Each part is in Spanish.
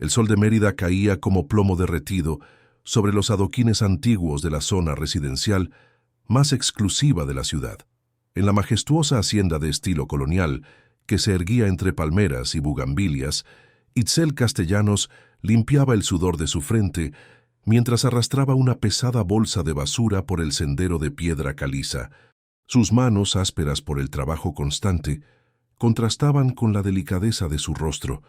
El sol de Mérida caía como plomo derretido sobre los adoquines antiguos de la zona residencial más exclusiva de la ciudad. En la majestuosa hacienda de estilo colonial, que se erguía entre palmeras y bugambilias, Itzel Castellanos limpiaba el sudor de su frente mientras arrastraba una pesada bolsa de basura por el sendero de piedra caliza. Sus manos, ásperas por el trabajo constante, contrastaban con la delicadeza de su rostro,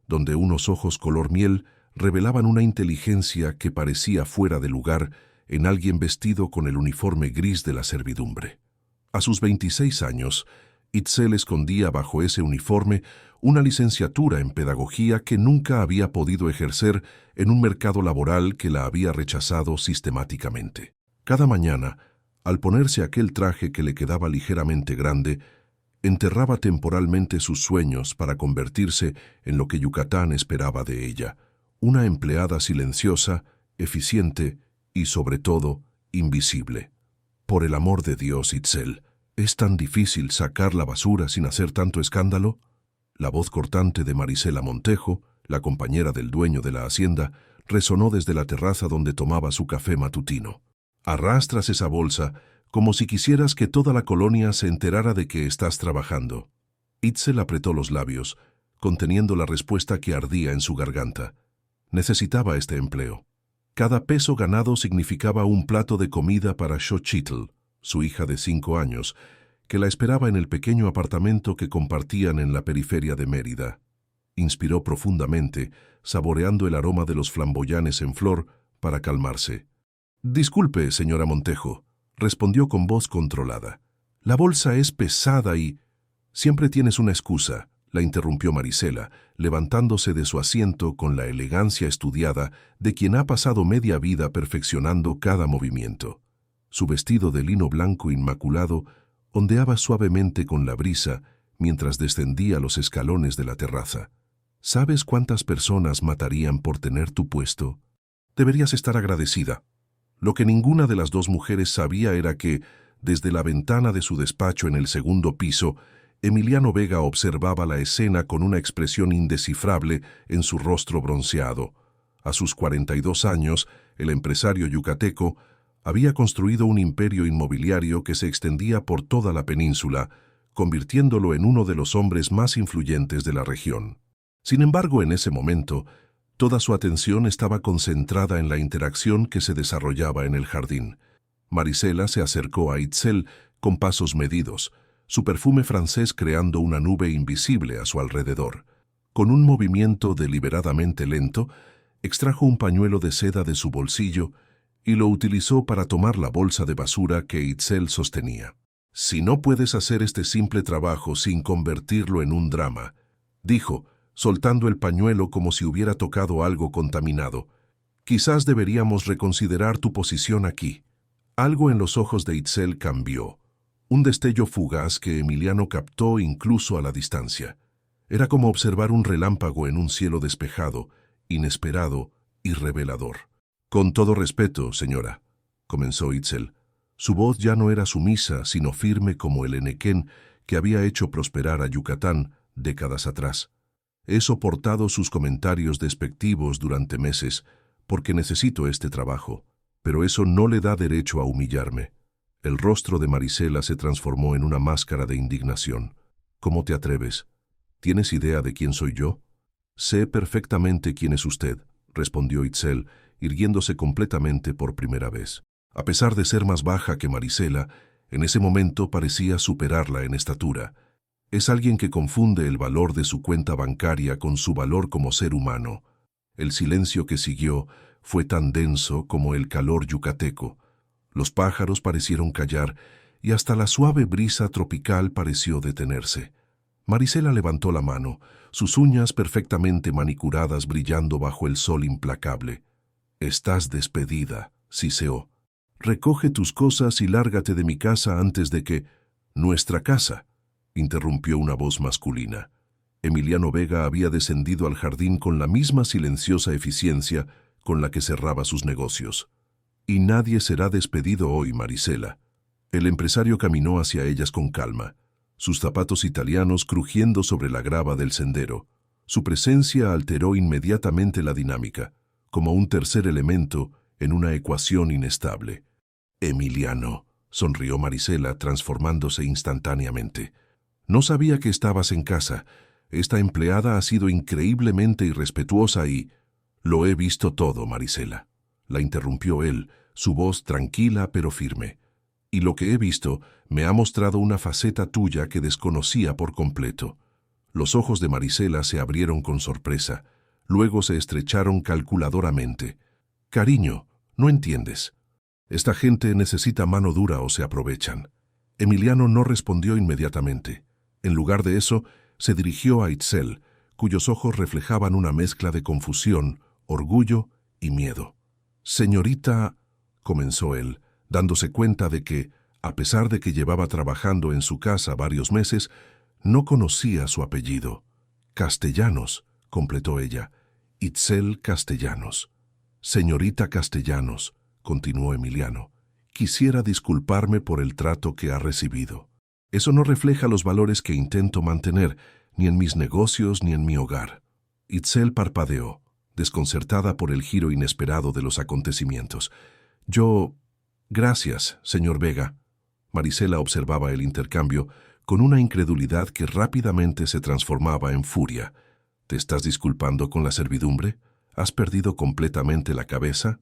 donde unos ojos color miel revelaban una inteligencia que parecía fuera de lugar en alguien vestido con el uniforme gris de la servidumbre. A sus 26 años, Itzel escondía bajo ese uniforme una licenciatura en pedagogía que nunca había podido ejercer en un mercado laboral que la había rechazado sistemáticamente. Cada mañana, al ponerse aquel traje que le quedaba ligeramente grande, enterraba temporalmente sus sueños para convertirse en lo que Yucatán esperaba de ella, una empleada silenciosa, eficiente y, sobre todo, invisible. Por el amor de Dios, Itzel, ¿es tan difícil sacar la basura sin hacer tanto escándalo? La voz cortante de Marisela Montejo, la compañera del dueño de la hacienda, resonó desde la terraza donde tomaba su café matutino. Arrastras esa bolsa como si quisieras que toda la colonia se enterara de que estás trabajando. Itzel apretó los labios, conteniendo la respuesta que ardía en su garganta. Necesitaba este empleo. Cada peso ganado significaba un plato de comida para Xochitl, su hija de 5 años, que la esperaba en el pequeño apartamento que compartían en la periferia de Mérida. Inspiró profundamente, saboreando el aroma de los flamboyanes en flor, para calmarse. «Disculpe, señora Montejo», respondió con voz controlada. «La bolsa es pesada y...» «Siempre tienes una excusa», la interrumpió Marisela, levantándose de su asiento con la elegancia estudiada de quien ha pasado media vida perfeccionando cada movimiento. Su vestido de lino blanco inmaculado ondeaba suavemente con la brisa mientras descendía los escalones de la terraza. ¿Sabes cuántas personas matarían por tener tu puesto? Deberías estar agradecida. Lo que ninguna de las dos mujeres sabía era que, desde la ventana de su despacho en el segundo piso, Emiliano Vega observaba la escena con una expresión indescifrable en su rostro bronceado. A sus 42 años, el empresario yucateco había construido un imperio inmobiliario que se extendía por toda la península, convirtiéndolo en uno de los hombres más influyentes de la región. Sin embargo, en ese momento, toda su atención estaba concentrada en la interacción que se desarrollaba en el jardín. Marisela se acercó a Itzel con pasos medidos, su perfume francés creando una nube invisible a su alrededor. Con un movimiento deliberadamente lento, extrajo un pañuelo de seda de su bolsillo y lo utilizó para tomar la bolsa de basura que Itzel sostenía. «Si no puedes hacer este simple trabajo sin convertirlo en un drama», dijo, soltando el pañuelo como si hubiera tocado algo contaminado, «quizás deberíamos reconsiderar tu posición aquí». Algo en los ojos de Itzel cambió. Un destello fugaz que Emiliano captó incluso a la distancia. Era como observar un relámpago en un cielo despejado, inesperado y revelador. «Con todo respeto, señora», comenzó Itzel. Su voz ya no era sumisa, sino firme como el enequén que había hecho prosperar a Yucatán décadas atrás. «He soportado sus comentarios despectivos durante meses porque necesito este trabajo, pero eso no le da derecho a humillarme». El rostro de Marisela se transformó en una máscara de indignación. «¿Cómo te atreves? ¿Tienes idea de quién soy yo?» «Sé perfectamente quién es usted», respondió Itzel, irguiéndose completamente por primera vez. A pesar de ser más baja que Marisela, en ese momento parecía superarla en estatura. Es alguien que confunde el valor de su cuenta bancaria con su valor como ser humano. El silencio que siguió fue tan denso como el calor yucateco. Los pájaros parecieron callar y hasta la suave brisa tropical pareció detenerse. Marisela levantó la mano, sus uñas perfectamente manicuradas brillando bajo el sol implacable. «Estás despedida», siseó. «Recoge tus cosas y lárgate de mi casa antes de que...» «Nuestra casa», interrumpió una voz masculina. Emiliano Vega había descendido al jardín con la misma silenciosa eficiencia con la que cerraba sus negocios. «Y nadie será despedido hoy, Marisela». El empresario caminó hacia ellas con calma, sus zapatos italianos crujiendo sobre la grava del sendero. Su presencia alteró inmediatamente la dinámica, como un tercer elemento en una ecuación inestable. Emiliano, sonrió Marisela, transformándose instantáneamente. No sabía que estabas en casa. Esta empleada ha sido increíblemente irrespetuosa y... Lo he visto todo, Marisela. La interrumpió él, su voz tranquila pero firme. Y lo que he visto me ha mostrado una faceta tuya que desconocía por completo. Los ojos de Marisela se abrieron con sorpresa, luego se estrecharon calculadoramente. Cariño, no entiendes. Esta gente necesita mano dura o se aprovechan. Emiliano no respondió inmediatamente. En lugar de eso, se dirigió a Itzel, cuyos ojos reflejaban una mezcla de confusión, orgullo y miedo. Señorita, comenzó él, dándose cuenta de que, a pesar de que llevaba trabajando en su casa varios meses, no conocía su apellido. Castellanos, completó ella. Itzel Castellanos. Señorita Castellanos, continuó Emiliano, quisiera disculparme por el trato que ha recibido. Eso no refleja los valores que intento mantener, ni en mis negocios ni en mi hogar. Itzel parpadeó, desconcertada por el giro inesperado de los acontecimientos. Gracias, señor Vega. Marisela observaba el intercambio con una incredulidad que rápidamente se transformaba en furia. ¿Te estás disculpando con la servidumbre? ¿Has perdido completamente la cabeza?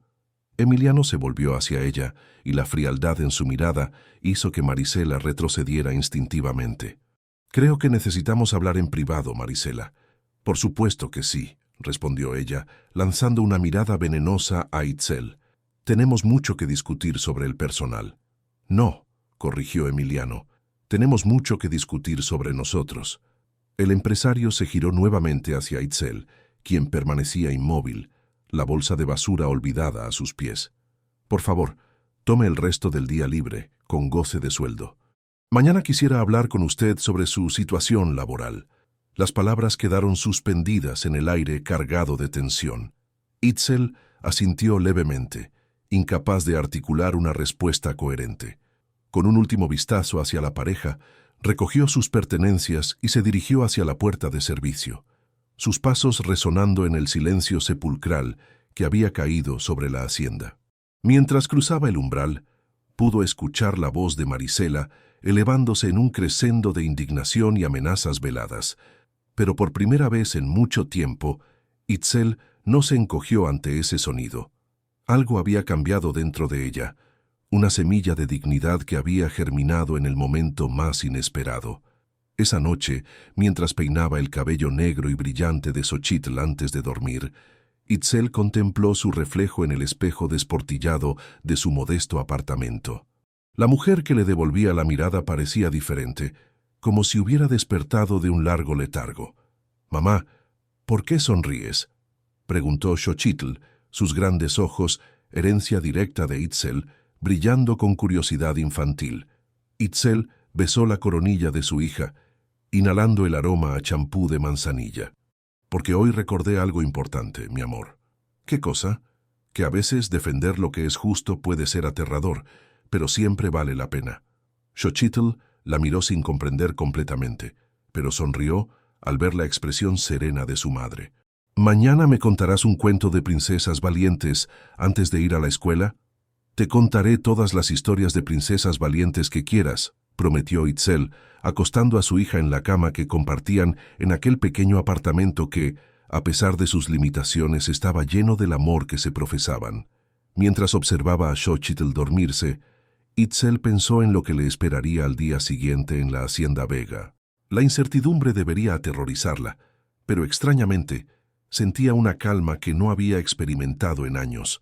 Emiliano se volvió hacia ella, y la frialdad en su mirada hizo que Marisela retrocediera instintivamente. Creo que necesitamos hablar en privado, Marisela. Por supuesto que sí, respondió ella, lanzando una mirada venenosa a Itzel. Tenemos mucho que discutir sobre el personal. No, corrigió Emiliano. Tenemos mucho que discutir sobre nosotros. El empresario se giró nuevamente hacia Itzel, quien permanecía inmóvil, la bolsa de basura olvidada a sus pies. Por favor, tome el resto del día libre, con goce de sueldo. Mañana quisiera hablar con usted sobre su situación laboral. Las palabras quedaron suspendidas en el aire cargado de tensión. Itzel asintió levemente, incapaz de articular una respuesta coherente. Con un último vistazo hacia la pareja, recogió sus pertenencias y se dirigió hacia la puerta de servicio, sus pasos resonando en el silencio sepulcral que había caído sobre la hacienda. Mientras cruzaba el umbral, pudo escuchar la voz de Marisela elevándose en un crescendo de indignación y amenazas veladas, pero por primera vez en mucho tiempo, Itzel no se encogió ante ese sonido. Algo había cambiado dentro de ella, una semilla de dignidad que había germinado en el momento más inesperado. Esa noche, mientras peinaba el cabello negro y brillante de Xochitl antes de dormir, Itzel contempló su reflejo en el espejo desportillado de su modesto apartamento. La mujer que le devolvía la mirada parecía diferente, como si hubiera despertado de un largo letargo. «Mamá, ¿por qué sonríes?», preguntó Xochitl, sus grandes ojos, herencia directa de Itzel, brillando con curiosidad infantil. Itzel besó la coronilla de su hija, inhalando el aroma a champú de manzanilla. «Porque hoy recordé algo importante, mi amor». «¿Qué cosa?». «Que a veces defender lo que es justo puede ser aterrador, pero siempre vale la pena». Xochitl la miró sin comprender completamente, pero sonrió al ver la expresión serena de su madre. «¿Mañana me contarás un cuento de princesas valientes antes de ir a la escuela?». «Te contaré todas las historias de princesas valientes que quieras», prometió Itzel, acostando a su hija en la cama que compartían en aquel pequeño apartamento que, a pesar de sus limitaciones, estaba lleno del amor que se profesaban. Mientras observaba a Xochitl dormirse, Itzel pensó en lo que le esperaría al día siguiente en la Hacienda Vega. La incertidumbre debería aterrorizarla, pero extrañamente sentía una calma que no había experimentado en años.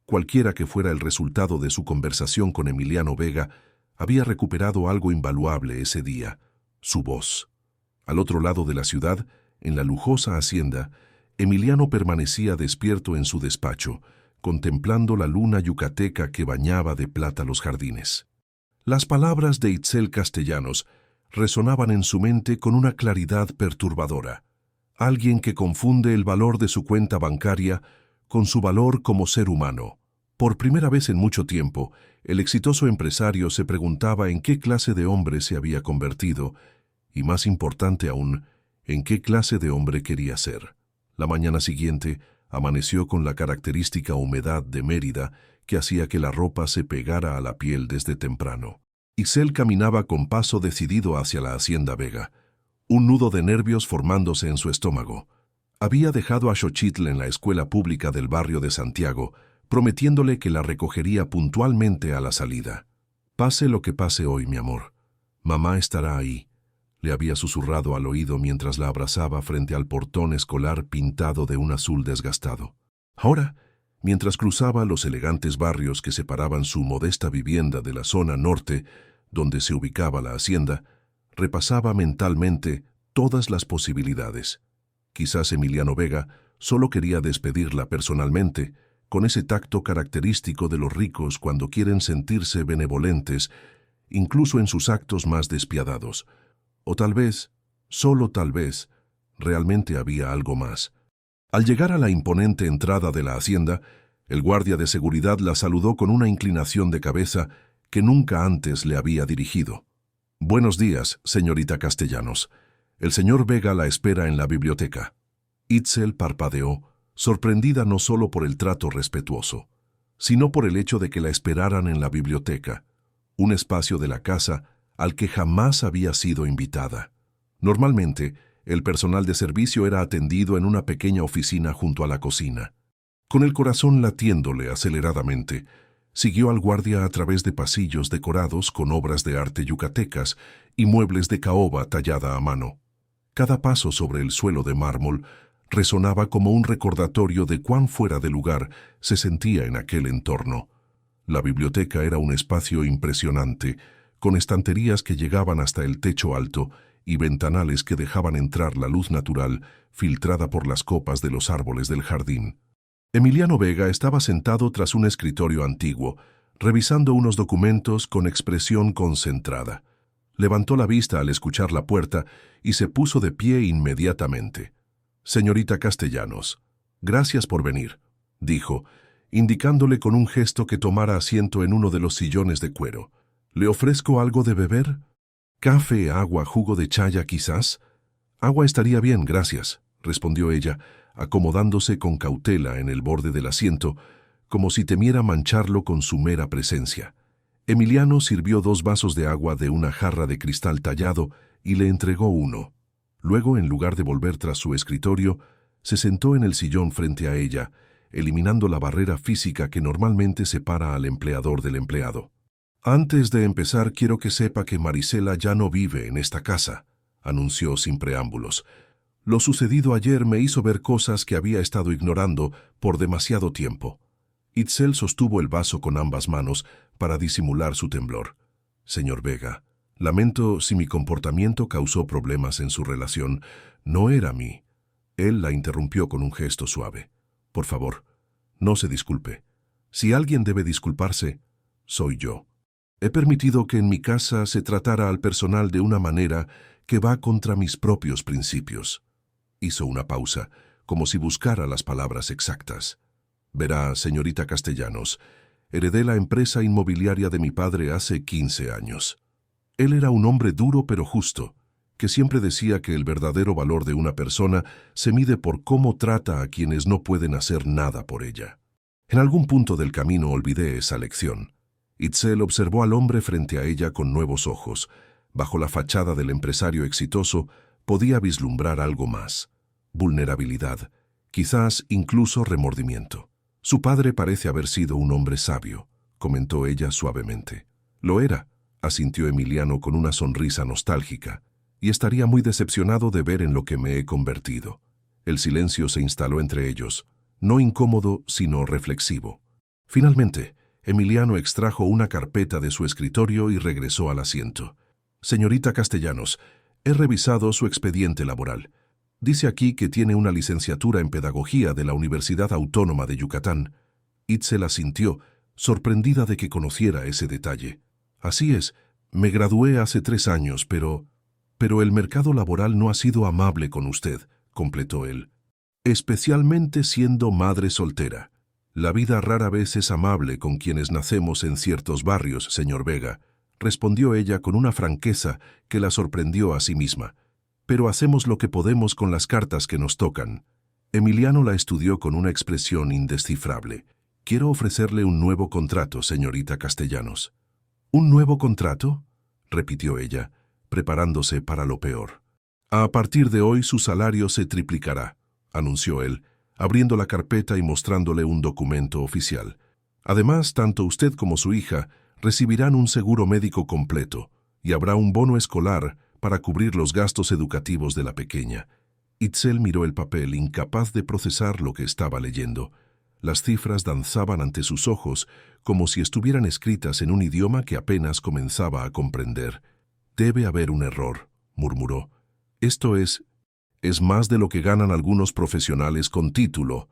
Cualquiera que fuera el resultado de su conversación con Emiliano Vega, había recuperado algo invaluable ese día: su voz. Al otro lado de la ciudad, en la lujosa hacienda, Emiliano permanecía despierto en su despacho, contemplando la luna yucateca que bañaba de plata los jardines. Las palabras de Itzel Castellanos resonaban en su mente con una claridad perturbadora. Alguien que confunde el valor de su cuenta bancaria con su valor como ser humano. Por primera vez en mucho tiempo, el exitoso empresario se preguntaba en qué clase de hombre se había convertido, y más importante aún, en qué clase de hombre quería ser. La mañana siguiente amaneció con la característica humedad de Mérida que hacía que la ropa se pegara a la piel desde temprano. Ixel caminaba con paso decidido hacia la Hacienda Vega, un nudo de nervios formándose en su estómago. Había dejado a Xochitl en la escuela pública del barrio de Santiago, prometiéndole que la recogería puntualmente a la salida. «Pase lo que pase hoy, mi amor. Mamá estará ahí», le había susurrado al oído mientras la abrazaba frente al portón escolar pintado de un azul desgastado. Ahora, mientras cruzaba los elegantes barrios que separaban su modesta vivienda de la zona norte, donde se ubicaba la hacienda, repasaba mentalmente todas las posibilidades. Quizás Emiliano Vega solo quería despedirla personalmente, con ese tacto característico de los ricos cuando quieren sentirse benevolentes, incluso en sus actos más despiadados. O tal vez, solo tal vez, realmente había algo más. Al llegar a la imponente entrada de la hacienda, el guardia de seguridad la saludó con una inclinación de cabeza que nunca antes le había dirigido. «Buenos días, señorita Castellanos. El señor Vega la espera en la biblioteca». Ixel parpadeó, sorprendida no solo por el trato respetuoso, sino por el hecho de que la esperaran en la biblioteca, un espacio de la casa al que jamás había sido invitada. Normalmente, el personal de servicio era atendido en una pequeña oficina junto a la cocina. Con el corazón latiéndole aceleradamente, siguió al guardia a través de pasillos decorados con obras de arte yucatecas y muebles de caoba tallada a mano. Cada paso sobre el suelo de mármol resonaba como un recordatorio de cuán fuera de lugar se sentía en aquel entorno. La biblioteca era un espacio impresionante, con estanterías que llegaban hasta el techo alto y ventanales que dejaban entrar la luz natural filtrada por las copas de los árboles del jardín. Emiliano Vega estaba sentado tras un escritorio antiguo, revisando unos documentos con expresión concentrada. Levantó la vista al escuchar la puerta y se puso de pie inmediatamente. «Señorita Castellanos, gracias por venir», dijo, indicándole con un gesto que tomara asiento en uno de los sillones de cuero. «¿Le ofrezco algo de beber? ¿Café, agua, jugo de chaya quizás?» «Agua estaría bien, gracias», respondió ella, acomodándose con cautela en el borde del asiento, como si temiera mancharlo con su mera presencia. Emiliano sirvió 2 vasos de agua de una jarra de cristal tallado y le entregó uno. Luego, en lugar de volver tras su escritorio, se sentó en el sillón frente a ella, eliminando la barrera física que normalmente separa al empleador del empleado. «Antes de empezar, quiero que sepa que Marisela ya no vive en esta casa», anunció sin preámbulos. «Lo sucedido ayer me hizo ver cosas que había estado ignorando por demasiado tiempo». Ixel sostuvo el vaso con ambas manos para disimular su temblor. «Señor Vega, lamento si mi comportamiento causó problemas en su relación. No era mí». Él la interrumpió con un gesto suave. «Por favor, no se disculpe. Si alguien debe disculparse, soy yo. He permitido que en mi casa se tratara al personal de una manera que va contra mis propios principios». Hizo una pausa, como si buscara las palabras exactas. «Verá, señorita Castellanos, heredé la empresa inmobiliaria de mi padre hace 15 años. Él era un hombre duro pero justo, que siempre decía que el verdadero valor de una persona se mide por cómo trata a quienes no pueden hacer nada por ella. En algún punto del camino olvidé esa lección». Ixel observó al hombre frente a ella con nuevos ojos. Bajo la fachada del empresario exitoso podía vislumbrar algo más: vulnerabilidad, quizás incluso remordimiento. «Su padre parece haber sido un hombre sabio», comentó ella suavemente. «Lo era», asintió Emiliano con una sonrisa nostálgica, «y estaría muy decepcionado de ver en lo que me he convertido». El silencio se instaló entre ellos, no incómodo, sino reflexivo. Finalmente, Emiliano extrajo una carpeta de su escritorio y regresó al asiento. «Señorita Castellanos, he revisado su expediente laboral. Dice aquí que tiene una licenciatura en Pedagogía de la Universidad Autónoma de Yucatán». Ixel asintió, sorprendida de que conociera ese detalle. «Así es, me gradué hace 3 años, pero el mercado laboral no ha sido amable con usted», completó él. «Especialmente siendo madre soltera. La vida rara vez es amable con quienes nacemos en ciertos barrios, señor Vega», respondió ella con una franqueza que la sorprendió a sí misma. pero hacemos lo que podemos con las cartas que nos tocan. Emiliano la estudió con una expresión indescifrable. Quiero ofrecerle un nuevo contrato, señorita Castellanos. ¿Un nuevo contrato?, repitió ella, preparándose para lo peor. A partir de hoy su salario se triplicará, anunció él, abriendo la carpeta y mostrándole un documento oficial. Además, tanto usted como su hija recibirán un seguro médico completo y habrá un bono escolar para cubrir los gastos educativos de la pequeña. Itzel miró el papel, incapaz de procesar lo que estaba leyendo. Las cifras danzaban ante sus ojos como si estuvieran escritas en un idioma que apenas comenzaba a comprender. «Debe haber un error», murmuró. «Esto es más de lo que ganan algunos profesionales con título».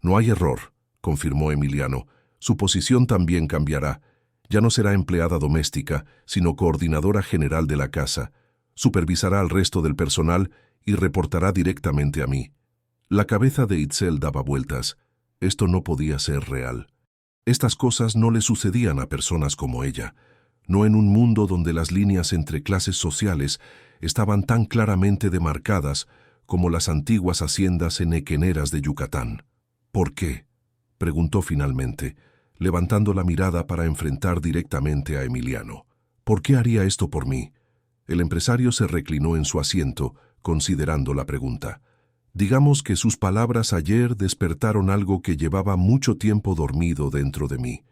«No hay error», confirmó Emiliano. «Su posición también cambiará. Ya no será empleada doméstica, sino coordinadora general de la casa. Supervisará al resto del personal y reportará directamente a mí». La cabeza de Itzel daba vueltas. Esto no podía ser real. Estas cosas no le sucedían a personas como ella, no en un mundo donde las líneas entre clases sociales estaban tan claramente demarcadas como las antiguas haciendas henequeneras de Yucatán. «¿Por qué?», preguntó finalmente, levantando la mirada para enfrentar directamente a Emiliano. «¿Por qué haría esto por mí?». El empresario se reclinó en su asiento, considerando la pregunta. «Digamos que sus palabras ayer despertaron algo que llevaba mucho tiempo dormido dentro de mí.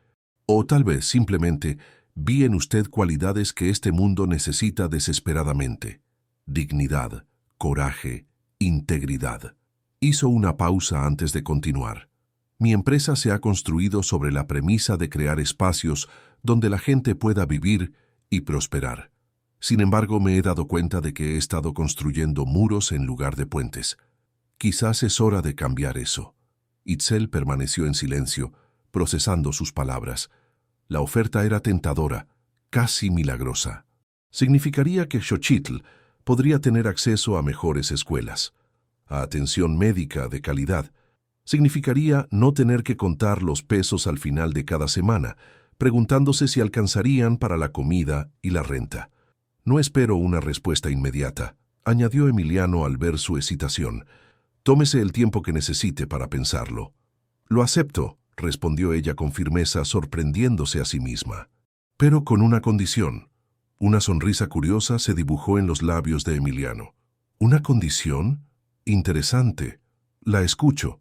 O tal vez simplemente vi en usted cualidades que este mundo necesita desesperadamente. Dignidad, coraje, integridad». Hizo una pausa antes de continuar. «Mi empresa se ha construido sobre la premisa de crear espacios donde la gente pueda vivir y prosperar. Sin embargo, me he dado cuenta de que he estado construyendo muros en lugar de puentes. Quizás es hora de cambiar eso». Itzel permaneció en silencio, procesando sus palabras. La oferta era tentadora, casi milagrosa. Significaría que Xochitl podría tener acceso a mejores escuelas, a atención médica de calidad. Significaría no tener que contar los pesos al final de cada semana, preguntándose si alcanzarían para la comida y la renta. «No espero una respuesta inmediata», añadió Emiliano al ver su hesitación. «Tómese el tiempo que necesite para pensarlo». «Lo acepto», respondió ella con firmeza, sorprendiéndose a sí misma. «Pero con una condición». Una sonrisa curiosa se dibujó en los labios de Emiliano. «¿Una condición? Interesante. La escucho.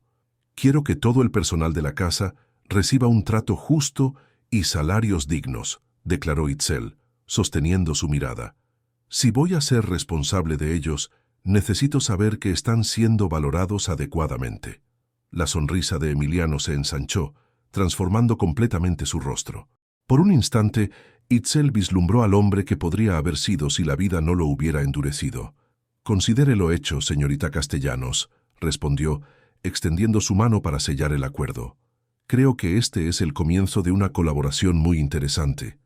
Quiero que todo el personal de la casa reciba un trato justo y salarios dignos», declaró Itzel, sosteniendo su mirada. «Si voy a ser responsable de ellos, necesito saber que están siendo valorados adecuadamente». La sonrisa de Emiliano se ensanchó, transformando completamente su rostro. Por un instante, Itzel vislumbró al hombre que podría haber sido si la vida no lo hubiera endurecido. «Considere lo hecho, señorita Castellanos», respondió, extendiendo su mano para sellar el acuerdo. «Creo que este es el comienzo de una colaboración muy interesante».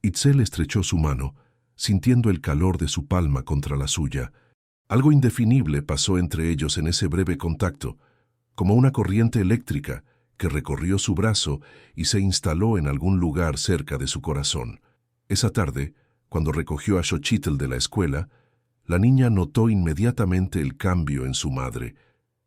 Itzel estrechó su mano, sintiendo el calor de su palma contra la suya. Algo indefinible pasó entre ellos en ese breve contacto, como una corriente eléctrica que recorrió su brazo y se instaló en algún lugar cerca de su corazón. Esa tarde, cuando recogió a Xochitl de la escuela, la niña notó inmediatamente el cambio en su madre.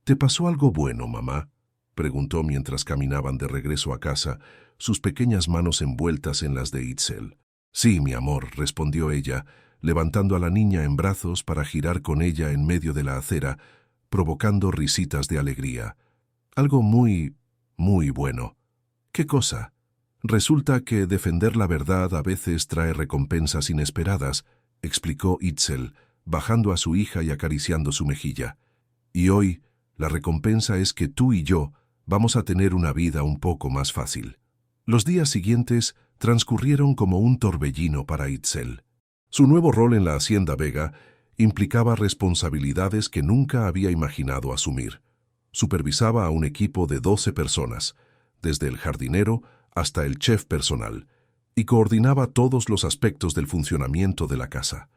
«¿Te pasó algo bueno, mamá?», preguntó mientras caminaban de regreso a casa, sus pequeñas manos envueltas en las de Itzel. «Sí, mi amor», respondió ella, levantando a la niña en brazos para girar con ella en medio de la acera, provocando risitas de alegría. «Algo muy, muy bueno». «¿Qué cosa?». «Resulta que defender la verdad a veces trae recompensas inesperadas», explicó Itzel, bajando a su hija y acariciando su mejilla. «Y hoy, la recompensa es que tú y yo vamos a tener una vida un poco más fácil». Los días siguientes transcurrieron como un torbellino para Itzel. Su nuevo rol en la Hacienda Vega implicaba responsabilidades que nunca había imaginado asumir. Supervisaba a un equipo de 12 personas, desde el jardinero hasta el chef personal, y coordinaba todos los aspectos del funcionamiento de la casa.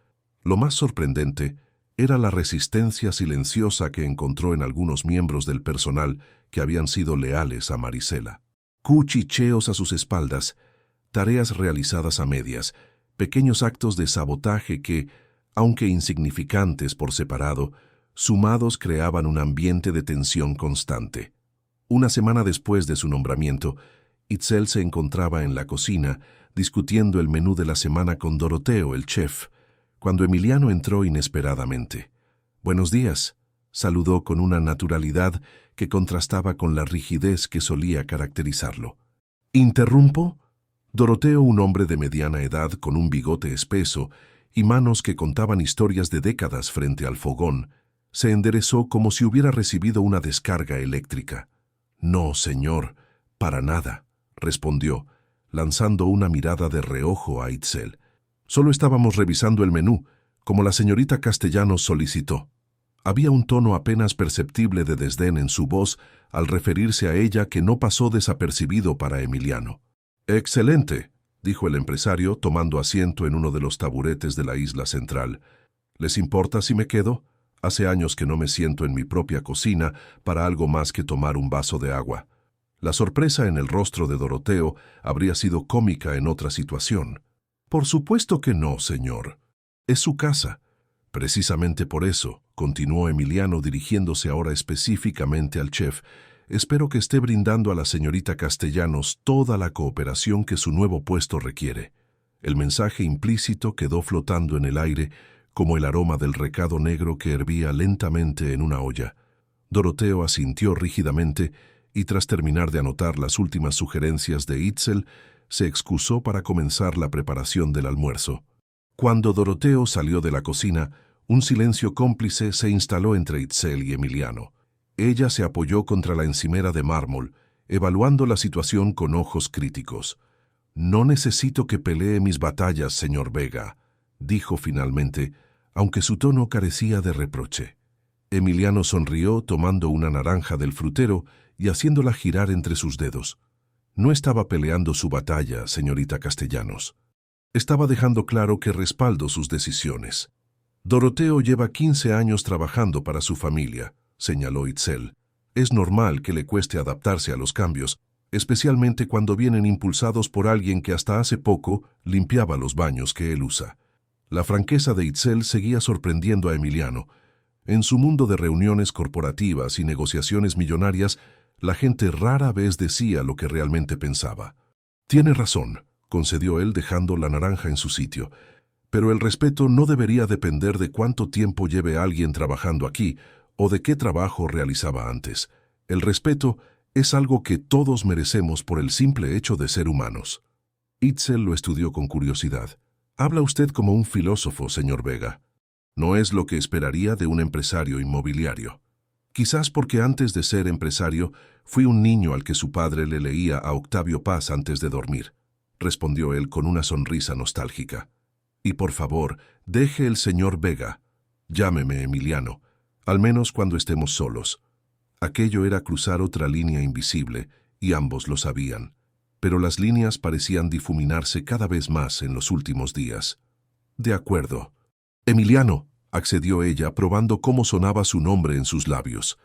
Lo más sorprendente era la resistencia silenciosa que encontró en algunos miembros del personal que habían sido leales a Marisela. Cuchicheos a sus espaldas, tareas realizadas a medias, pequeños actos de sabotaje que, aunque insignificantes por separado, sumados creaban un ambiente de tensión constante. Una semana después de su nombramiento, Itzel se encontraba en la cocina discutiendo el menú de la semana con Doroteo, el chef, cuando Emiliano entró inesperadamente. «Buenos días», saludó con una naturalidad que contrastaba con la rigidez que solía caracterizarlo. «¿Interrumpo?» Doroteo, un hombre de mediana edad con un bigote espeso y manos que contaban historias de décadas frente al fogón, se enderezó como si hubiera recibido una descarga eléctrica. «No, señor, para nada», respondió, lanzando una mirada de reojo a Itzel. «Solo estábamos revisando el menú, como la señorita Castellanos solicitó». Había un tono apenas perceptible de desdén en su voz al referirse a ella que no pasó desapercibido para Emiliano. «Excelente», dijo el empresario, tomando asiento en uno de los taburetes de la isla central. «¿Les importa si me quedo? Hace años que no me siento en mi propia cocina para algo más que tomar un vaso de agua». La sorpresa en el rostro de Doroteo habría sido cómica en otra situación. «Por supuesto que no, señor. Es su casa». «Precisamente por eso», continuó Emiliano dirigiéndose ahora específicamente al chef, «espero que esté brindando a la señorita Castellanos toda la cooperación que su nuevo puesto requiere». El mensaje implícito quedó flotando en el aire como el aroma del recado negro que hervía lentamente en una olla. Doroteo asintió rígidamente y tras terminar de anotar las últimas sugerencias de Itzel, se excusó para comenzar la preparación del almuerzo. Cuando Doroteo salió de la cocina, un silencio cómplice se instaló entre Itzel y Emiliano. Ella se apoyó contra la encimera de mármol, evaluando la situación con ojos críticos. «No necesito que pelee mis batallas, señor Vega», dijo finalmente, aunque su tono carecía de reproche. Emiliano sonrió tomando una naranja del frutero y haciéndola girar entre sus dedos. «No estaba peleando su batalla, señorita Castellanos. Estaba dejando claro que respaldo sus decisiones». «Doroteo lleva 15 años trabajando para su familia», señaló Itzel. «Es normal que le cueste adaptarse a los cambios, especialmente cuando vienen impulsados por alguien que hasta hace poco limpiaba los baños que él usa». La franqueza de Itzel seguía sorprendiendo a Emiliano. En su mundo de reuniones corporativas y negociaciones millonarias, la gente rara vez decía lo que realmente pensaba. «Tiene razón», concedió él dejando la naranja en su sitio. «Pero el respeto no debería depender de cuánto tiempo lleve alguien trabajando aquí o de qué trabajo realizaba antes. El respeto es algo que todos merecemos por el simple hecho de ser humanos». Itzel lo estudió con curiosidad. «Habla usted como un filósofo, señor Vega. No es lo que esperaría de un empresario inmobiliario. Quizás porque antes de ser empresario fui un niño al que su padre le leía a Octavio Paz antes de dormir», respondió él con una sonrisa nostálgica. «Y por favor, deje el señor Vega. Llámeme Emiliano, al menos cuando estemos solos». Aquello era cruzar otra línea invisible, y ambos lo sabían. Pero las líneas parecían difuminarse cada vez más en los últimos días. «De acuerdo». «Emiliano», accedió ella, probando cómo sonaba su nombre en sus labios.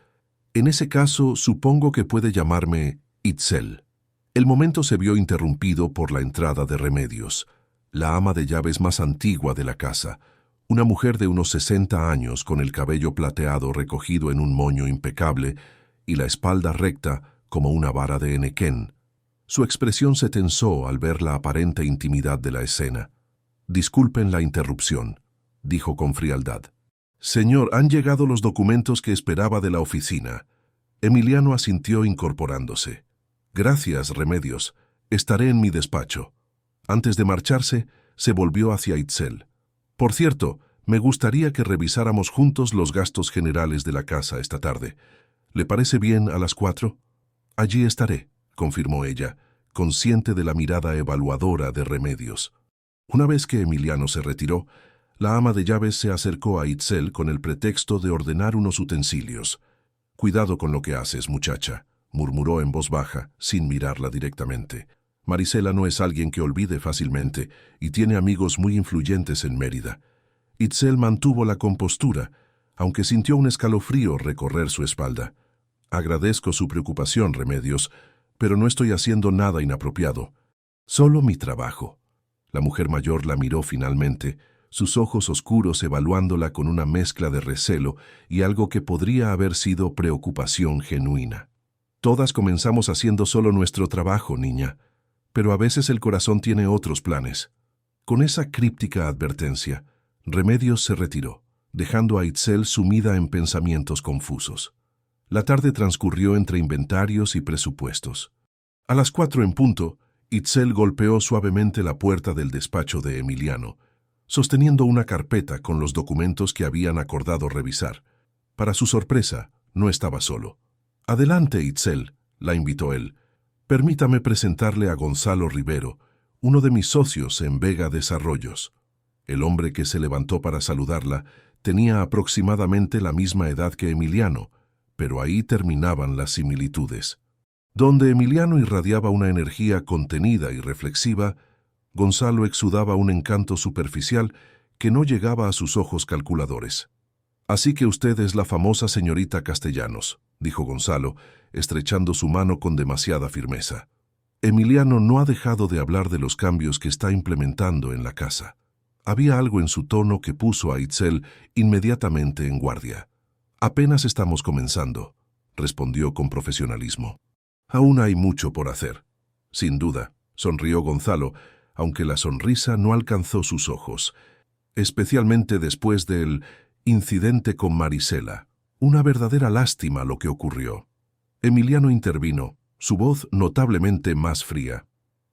«En ese caso, supongo que puede llamarme Itzel». El momento se vio interrumpido por la entrada de Remedios, la ama de llaves más antigua de la casa, una mujer de unos 60 años con el cabello plateado recogido en un moño impecable y la espalda recta como una vara de henequén. Su expresión se tensó al ver la aparente intimidad de la escena. «Disculpen la interrupción», dijo con frialdad. «Señor, han llegado los documentos que esperaba de la oficina». Emiliano asintió incorporándose. «Gracias, Remedios. Estaré en mi despacho». Antes de marcharse, se volvió hacia Itzel. «Por cierto, me gustaría que revisáramos juntos los gastos generales de la casa esta tarde. ¿Le parece bien a las 4? «Allí estaré», confirmó ella, consciente de la mirada evaluadora de Remedios. Una vez que Emiliano se retiró, la ama de llaves se acercó a Itzel con el pretexto de ordenar unos utensilios. «Cuidado con lo que haces, muchacha», murmuró en voz baja, sin mirarla directamente. «Marisela no es alguien que olvide fácilmente y tiene amigos muy influyentes en Mérida». Itzel mantuvo la compostura, aunque sintió un escalofrío recorrer su espalda. «Agradezco su preocupación, Remedios, pero no estoy haciendo nada inapropiado. Solo mi trabajo». La mujer mayor la miró finalmente, sus ojos oscuros evaluándola con una mezcla de recelo y algo que podría haber sido preocupación genuina. Todas comenzamos haciendo solo nuestro trabajo, niña, pero a veces el corazón tiene otros planes. Con esa críptica advertencia, Remedios se retiró, dejando a Itzel sumida en pensamientos confusos. La tarde transcurrió entre inventarios y presupuestos. A las 4 en punto, Itzel golpeó suavemente la puerta del despacho de Emiliano, sosteniendo una carpeta con los documentos que habían acordado revisar. Para su sorpresa, no estaba solo. «Adelante, Itzel», la invitó él. «Permítame presentarle a Gonzalo Rivero, uno de mis socios en Vega Desarrollos». El hombre que se levantó para saludarla tenía aproximadamente la misma edad que Emiliano, pero ahí terminaban las similitudes. Donde Emiliano irradiaba una energía contenida y reflexiva, Gonzalo exudaba un encanto superficial que no llegaba a sus ojos calculadores. «Así que usted es la famosa señorita Castellanos», dijo Gonzalo, estrechando su mano con demasiada firmeza. Emiliano no ha dejado de hablar de los cambios que está implementando en la casa. Había algo en su tono que puso a Itzel inmediatamente en guardia. «Apenas estamos comenzando», respondió con profesionalismo. «Aún hay mucho por hacer». «Sin duda», sonrió Gonzalo, aunque la sonrisa no alcanzó sus ojos, especialmente después del incidente con Marisela. Una verdadera lástima lo que ocurrió. Emiliano intervino, su voz notablemente más fría.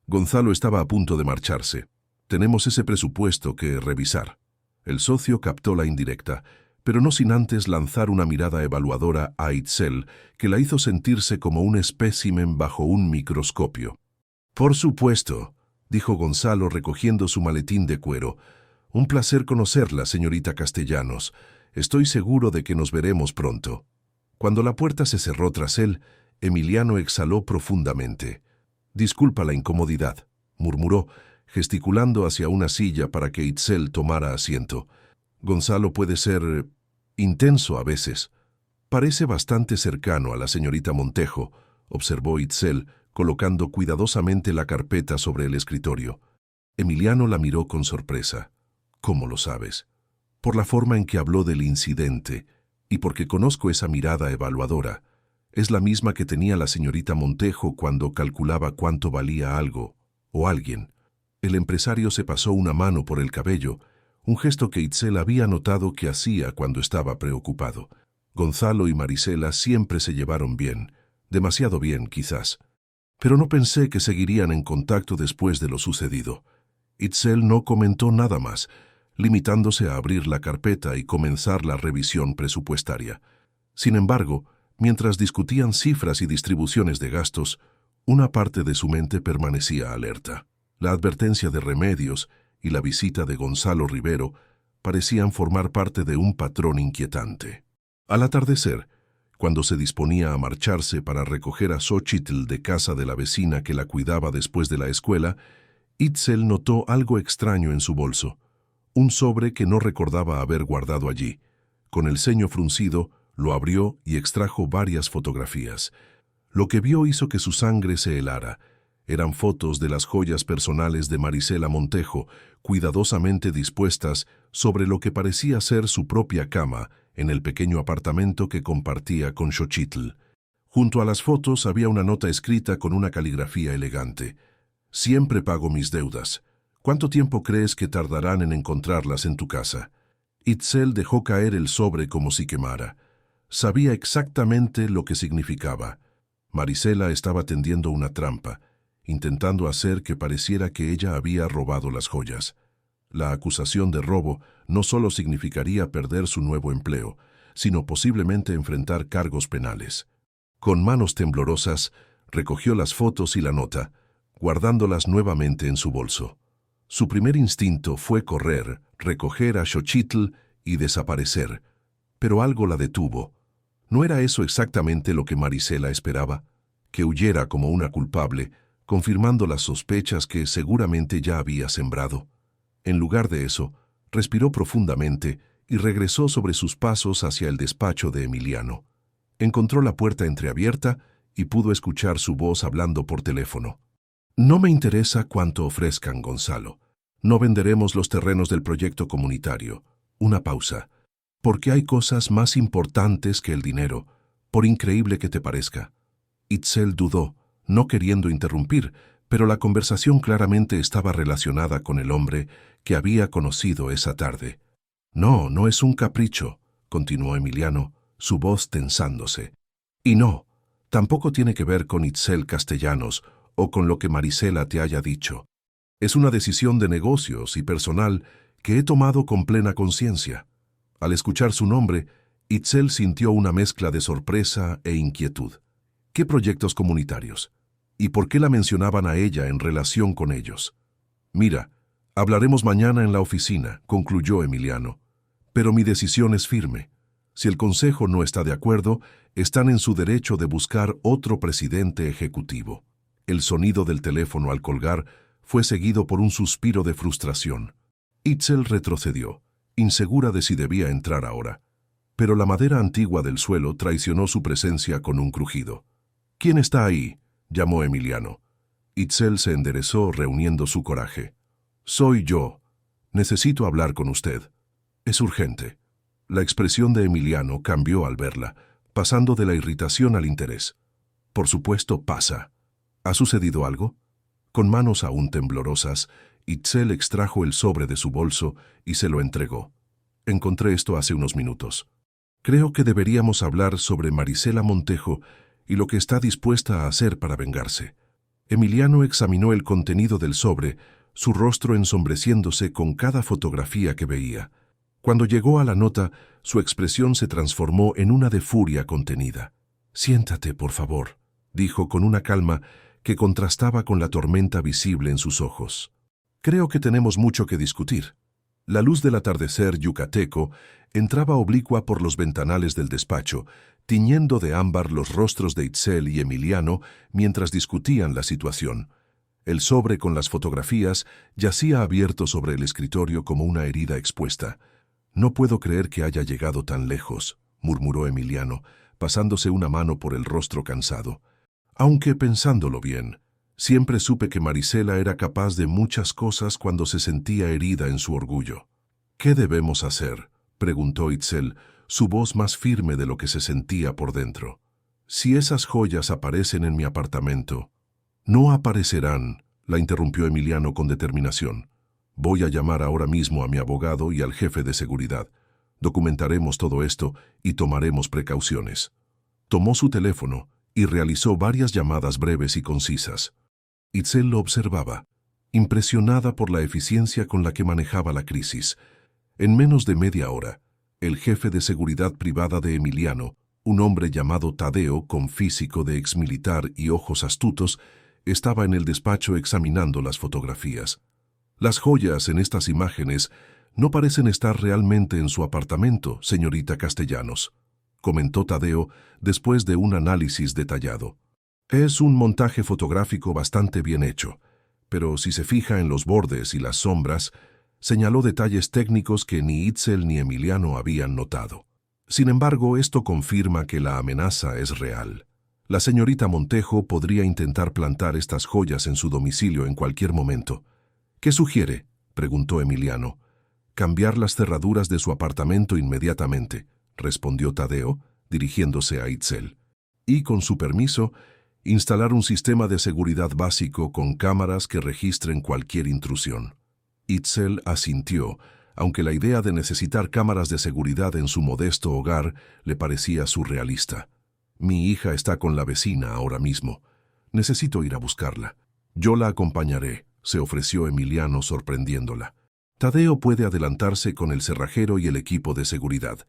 Gonzalo estaba a punto de marcharse. «Tenemos ese presupuesto que revisar». El socio captó la indirecta, pero no sin antes lanzar una mirada evaluadora a Itzel, que la hizo sentirse como un espécimen bajo un microscopio. «Por supuesto», dijo Gonzalo recogiendo su maletín de cuero. «Un placer conocerla, señorita Castellanos. Estoy seguro de que nos veremos pronto». Cuando la puerta se cerró tras él, Emiliano exhaló profundamente. «Disculpa la incomodidad», murmuró, gesticulando hacia una silla para que Itzel tomara asiento. «Gonzalo puede ser intenso a veces». «Parece bastante cercano a la señorita Montejo», observó Itzel, colocando cuidadosamente la carpeta sobre el escritorio. Emiliano la miró con sorpresa. «¿Cómo lo sabes?» «Por la forma en que habló del incidente, y porque conozco esa mirada evaluadora. Es la misma que tenía la señorita Montejo cuando calculaba cuánto valía algo, o alguien». El empresario se pasó una mano por el cabello, un gesto que Itzel había notado que hacía cuando estaba preocupado. Gonzalo y Marisela siempre se llevaron bien, demasiado bien quizás. Pero no pensé que seguirían en contacto después de lo sucedido. Itzel no comentó nada más, limitándose a abrir la carpeta y comenzar la revisión presupuestaria. Sin embargo, mientras discutían cifras y distribuciones de gastos, una parte de su mente permanecía alerta. La advertencia de Remedios y la visita de Gonzalo Rivero parecían formar parte de un patrón inquietante. Al atardecer, cuando se disponía a marcharse para recoger a Xochitl de casa de la vecina que la cuidaba después de la escuela, Itzel notó algo extraño en su bolso, un sobre que no recordaba haber guardado allí. Con el ceño fruncido, lo abrió y extrajo varias fotografías. Lo que vio hizo que su sangre se helara. Eran fotos de las joyas personales de Marisela Montejo, cuidadosamente dispuestas sobre lo que parecía ser su propia cama en el pequeño apartamento que compartía con Xochitl. Junto a las fotos había una nota escrita con una caligrafía elegante. «Siempre pago mis deudas. ¿Cuánto tiempo crees que tardarán en encontrarlas en tu casa?» Itzel dejó caer el sobre como si quemara. Sabía exactamente lo que significaba. Marisela estaba tendiendo una trampa, intentando hacer que pareciera que ella había robado las joyas. La acusación de robo no solo significaría perder su nuevo empleo, sino posiblemente enfrentar cargos penales. Con manos temblorosas, recogió las fotos y la nota, guardándolas nuevamente en su bolso. Su primer instinto fue correr, recoger a Xochitl y desaparecer, pero algo la detuvo. ¿No era eso exactamente lo que Marisela esperaba? Que huyera como una culpable, confirmando las sospechas que seguramente ya había sembrado. En lugar de eso, respiró profundamente y regresó sobre sus pasos hacia el despacho de Emiliano. Encontró la puerta entreabierta y pudo escuchar su voz hablando por teléfono. «No me interesa cuánto ofrezcan, Gonzalo. No venderemos los terrenos del proyecto comunitario. Una pausa. Porque hay cosas más importantes que el dinero, por increíble que te parezca. Itzel dudó, no queriendo interrumpir, pero la conversación claramente estaba relacionada con el hombre que había conocido esa tarde. No, no es un capricho, continuó Emiliano, su voz tensándose. Y no, tampoco tiene que ver con Itzel Castellanos o con lo que Marisela te haya dicho. Es una decisión de negocios y personal que he tomado con plena conciencia. Al escuchar su nombre, Itzel sintió una mezcla de sorpresa e inquietud. ¿Qué proyectos comunitarios? ¿Y por qué la mencionaban a ella en relación con ellos? Mira, hablaremos mañana en la oficina, concluyó Emiliano. Pero mi decisión es firme. Si el Consejo no está de acuerdo, están en su derecho de buscar otro presidente ejecutivo. El sonido del teléfono al colgar fue seguido por un suspiro de frustración. Itzel retrocedió, insegura de si debía entrar ahora. Pero la madera antigua del suelo traicionó su presencia con un crujido. «¿Quién está ahí?», llamó Emiliano. Itzel se enderezó reuniendo su coraje. «Soy yo. Necesito hablar con usted. Es urgente». La expresión de Emiliano cambió al verla, pasando de la irritación al interés. «Por supuesto, pasa. ¿Ha sucedido algo?». Con manos aún temblorosas, Itzel extrajo el sobre de su bolso y se lo entregó. «Encontré esto hace unos minutos. Creo que deberíamos hablar sobre Marisela Montejo y lo que está dispuesta a hacer para vengarse». Emiliano examinó el contenido del sobre, su rostro ensombreciéndose con cada fotografía que veía. Cuando llegó a la nota, su expresión se transformó en una de furia contenida. «Siéntate, por favor», dijo con una calma que contrastaba con la tormenta visible en sus ojos. «Creo que tenemos mucho que discutir». La luz del atardecer yucateco entraba oblicua por los ventanales del despacho, tiñendo de ámbar los rostros de Itzel y Emiliano mientras discutían la situación. El sobre con las fotografías yacía abierto sobre el escritorio como una herida expuesta. «No puedo creer que haya llegado tan lejos», murmuró Emiliano, pasándose una mano por el rostro cansado. «Aunque, pensándolo bien, siempre supe que Marisela era capaz de muchas cosas cuando se sentía herida en su orgullo». «¿Qué debemos hacer?», preguntó Itzel, su voz más firme de lo que se sentía por dentro. «Si esas joyas aparecen en mi apartamento». «No aparecerán», la interrumpió Emiliano con determinación. «Voy a llamar ahora mismo a mi abogado y al jefe de seguridad. Documentaremos todo esto y tomaremos precauciones». Tomó su teléfono y realizó varias llamadas breves y concisas. Itzel lo observaba, impresionada por la eficiencia con la que manejaba la crisis. En menos de media hora, el jefe de seguridad privada de Emiliano, un hombre llamado Tadeo con físico de exmilitar y ojos astutos, estaba en el despacho examinando las fotografías. «Las joyas en estas imágenes no parecen estar realmente en su apartamento, señorita Castellanos», comentó Tadeo después de un análisis detallado. «Es un montaje fotográfico bastante bien hecho, pero si se fija en los bordes y las sombras, señaló detalles técnicos que ni Itzel ni Emiliano habían notado. Sin embargo, esto confirma que la amenaza es real. La señorita Montejo podría intentar plantar estas joyas en su domicilio en cualquier momento». «¿Qué sugiere?», preguntó Emiliano. «Cambiar las cerraduras de su apartamento inmediatamente», respondió Tadeo, dirigiéndose a Itzel. «Y, con su permiso, instalar un sistema de seguridad básico con cámaras que registren cualquier intrusión». Itzel asintió, aunque la idea de necesitar cámaras de seguridad en su modesto hogar le parecía surrealista. «Mi hija está con la vecina ahora mismo. Necesito ir a buscarla». «Yo la acompañaré», se ofreció Emiliano sorprendiéndola. «Tadeo puede adelantarse con el cerrajero y el equipo de seguridad».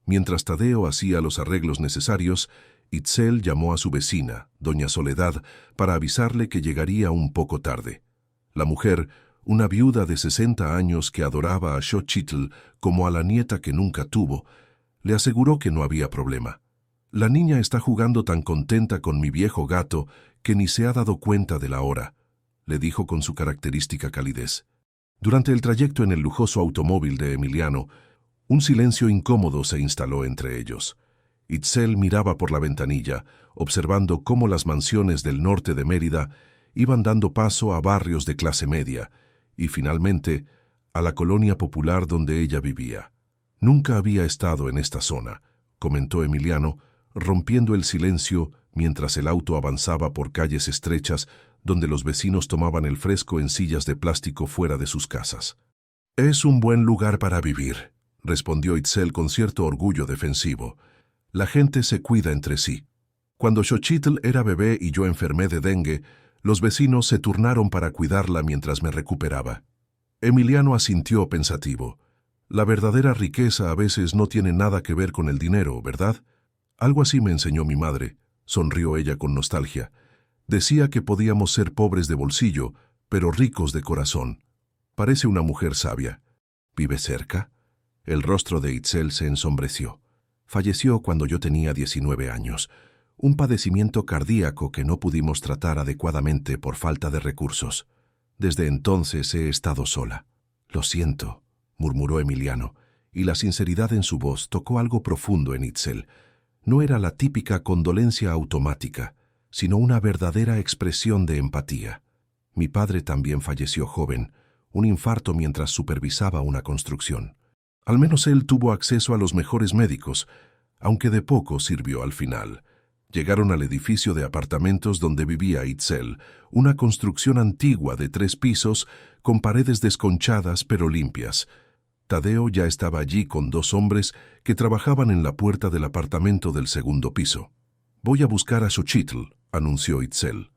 Mientras Tadeo hacía los arreglos necesarios, Itzel llamó a su vecina, doña Soledad, para avisarle que llegaría un poco tarde. La mujer, una viuda de 60 años que adoraba a Xochitl como a la nieta que nunca tuvo, le aseguró que no había problema. «La niña está jugando tan contenta con mi viejo gato que ni se ha dado cuenta de la hora», le dijo con su característica calidez. Durante el trayecto en el lujoso automóvil de Emiliano, un silencio incómodo se instaló entre ellos. Itzel miraba por la ventanilla, observando cómo las mansiones del norte de Mérida iban dando paso a barrios de clase media, y finalmente a la colonia popular donde ella vivía. Nunca había estado en esta zona, comentó Emiliano, rompiendo el silencio mientras el auto avanzaba por calles estrechas donde los vecinos tomaban el fresco en sillas de plástico fuera de sus casas. «Es un buen lugar para vivir», respondió Itzel con cierto orgullo defensivo. «La gente se cuida entre sí. Cuando Xochitl era bebé y yo enfermé de dengue, los vecinos se turnaron para cuidarla mientras me recuperaba». Emiliano asintió pensativo. «La verdadera riqueza a veces no tiene nada que ver con el dinero, ¿verdad? Algo así me enseñó mi madre», sonrió ella con nostalgia. «Decía que podíamos ser pobres de bolsillo, pero ricos de corazón. Parece una mujer sabia». «¿Vive cerca?» El rostro de Itzel se ensombreció. «Falleció cuando yo tenía 19 años. Un padecimiento cardíaco que no pudimos tratar adecuadamente por falta de recursos. Desde entonces he estado sola». «Lo siento», murmuró Emiliano, y la sinceridad en su voz tocó algo profundo en Itzel. No era la típica condolencia automática, sino una verdadera expresión de empatía. «Mi padre también falleció joven, un infarto mientras supervisaba una construcción. Al menos él tuvo acceso a los mejores médicos, aunque de poco sirvió al final». Llegaron al edificio de apartamentos donde vivía Itzel, una construcción antigua de 3 pisos con paredes desconchadas pero limpias. Tadeo ya estaba allí con 2 hombres que trabajaban en la puerta del apartamento del segundo piso. «Voy a buscar a Xochitl», anunció Itzel.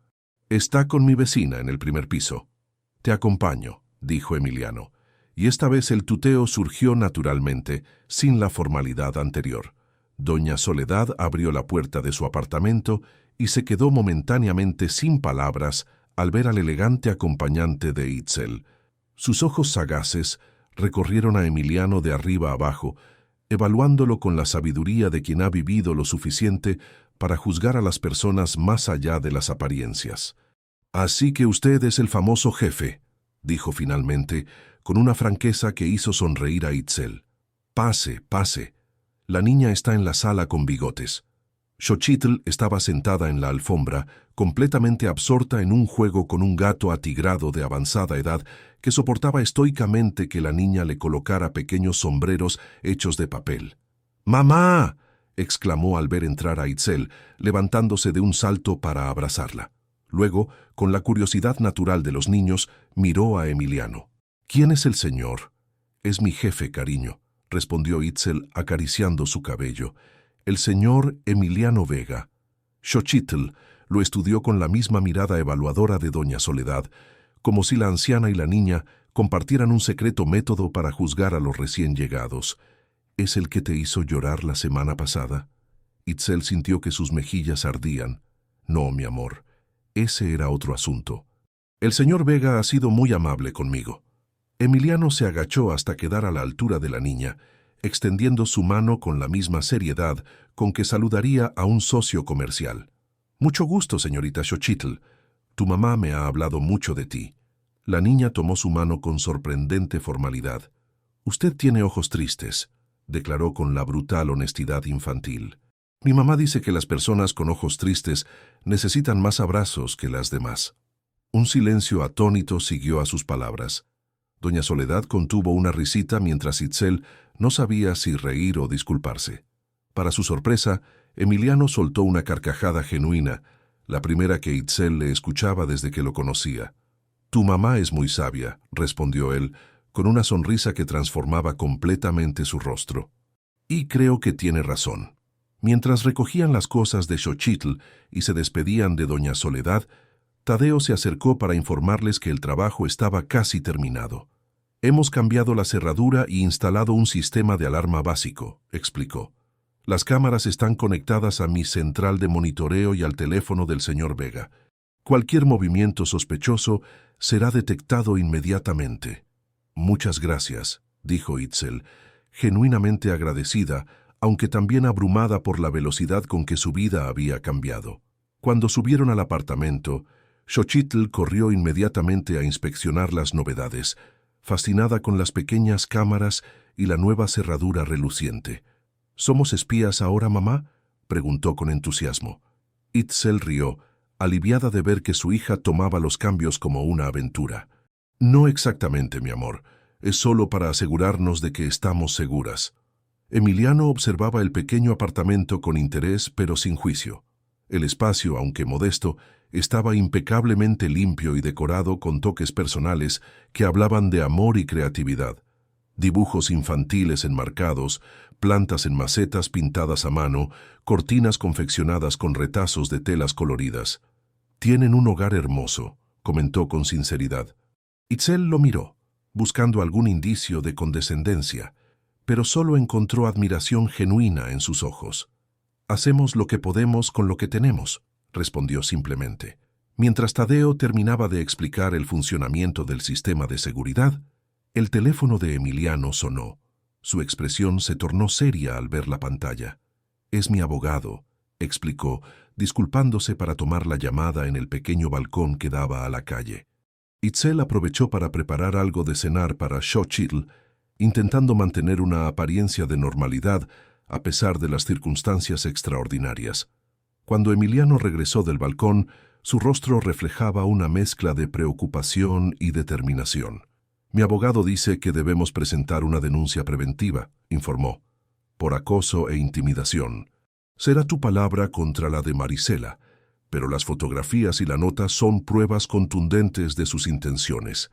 «Está con mi vecina en el primer piso». «Te acompaño», dijo Emiliano, y esta vez el tuteo surgió naturalmente, sin la formalidad anterior. Doña Soledad abrió la puerta de su apartamento y se quedó momentáneamente sin palabras al ver al elegante acompañante de Itzel. Sus ojos sagaces recorrieron a Emiliano de arriba abajo, evaluándolo con la sabiduría de quien ha vivido lo suficiente para juzgar a las personas más allá de las apariencias. «Así que usted es el famoso jefe», dijo finalmente, con una franqueza que hizo sonreír a Itzel. «Pase, pase. La niña está en la sala con bigotes». Xochitl estaba sentada en la alfombra, completamente absorta en un juego con un gato atigrado de avanzada edad que soportaba estoicamente que la niña le colocara pequeños sombreros hechos de papel. «¡Mamá!», exclamó al ver entrar a Itzel, levantándose de un salto para abrazarla. Luego, con la curiosidad natural de los niños, miró a Emiliano. «¿Quién es el señor?» «Es mi jefe, cariño», respondió Itzel acariciando su cabello. «El señor Emiliano Vega». Xochitl lo estudió con la misma mirada evaluadora de doña Soledad, como si la anciana y la niña compartieran un secreto método para juzgar a los recién llegados. «¿Es el que te hizo llorar la semana pasada?» Itzel sintió que sus mejillas ardían. «No, mi amor, ese era otro asunto. El señor Vega ha sido muy amable conmigo». Emiliano se agachó hasta quedar a la altura de la niña, extendiendo su mano con la misma seriedad con que saludaría a un socio comercial. «Mucho gusto, señorita Xochitl. Tu mamá me ha hablado mucho de ti». La niña tomó su mano con sorprendente formalidad. «Usted tiene ojos tristes», declaró con la brutal honestidad infantil. «Mi mamá dice que las personas con ojos tristes necesitan más abrazos que las demás». Un silencio atónito siguió a sus palabras. Doña Soledad contuvo una risita mientras Itzel no sabía si reír o disculparse. Para su sorpresa, Emiliano soltó una carcajada genuina, la primera que Itzel le escuchaba desde que lo conocía. «Tu mamá es muy sabia», respondió él, con una sonrisa que transformaba completamente su rostro. «Y creo que tiene razón». Mientras recogían las cosas de Xochitl y se despedían de doña Soledad, Tadeo se acercó para informarles que el trabajo estaba casi terminado. «Hemos cambiado la cerradura y instalado un sistema de alarma básico», explicó. «Las cámaras están conectadas a mi central de monitoreo y al teléfono del señor Vega. Cualquier movimiento sospechoso será detectado inmediatamente». «Muchas gracias», dijo Itzel, genuinamente agradecida, aunque también abrumada por la velocidad con que su vida había cambiado. Cuando subieron al apartamento, Xochitl corrió inmediatamente a inspeccionar las novedades, fascinada con las pequeñas cámaras y la nueva cerradura reluciente. «¿Somos espías ahora, mamá?», preguntó con entusiasmo. Itzel rió, aliviada de ver que su hija tomaba los cambios como una aventura. No exactamente, mi amor. Es solo para asegurarnos de que estamos seguras. Emiliano observaba el pequeño apartamento con interés pero sin juicio. El espacio, aunque modesto, estaba impecablemente limpio y decorado con toques personales que hablaban de amor y creatividad. Dibujos infantiles enmarcados, plantas en macetas pintadas a mano, cortinas confeccionadas con retazos de telas coloridas. «Tienen un hogar hermoso», comentó con sinceridad. Itzel lo miró, buscando algún indicio de condescendencia, pero solo encontró admiración genuina en sus ojos. «Hacemos lo que podemos con lo que tenemos», respondió simplemente. Mientras Tadeo terminaba de explicar el funcionamiento del sistema de seguridad, el teléfono de Emiliano sonó. Su expresión se tornó seria al ver la pantalla. «Es mi abogado», explicó, disculpándose para tomar la llamada en el pequeño balcón que daba a la calle. Itzel aprovechó para preparar algo de cenar para Xochitl, intentando mantener una apariencia de normalidad a pesar de las circunstancias extraordinarias. Cuando Emiliano regresó del balcón, su rostro reflejaba una mezcla de preocupación y determinación. «Mi abogado dice que debemos presentar una denuncia preventiva», informó, «por acoso e intimidación. Será tu palabra contra la de Marisela, pero las fotografías y la nota son pruebas contundentes de sus intenciones».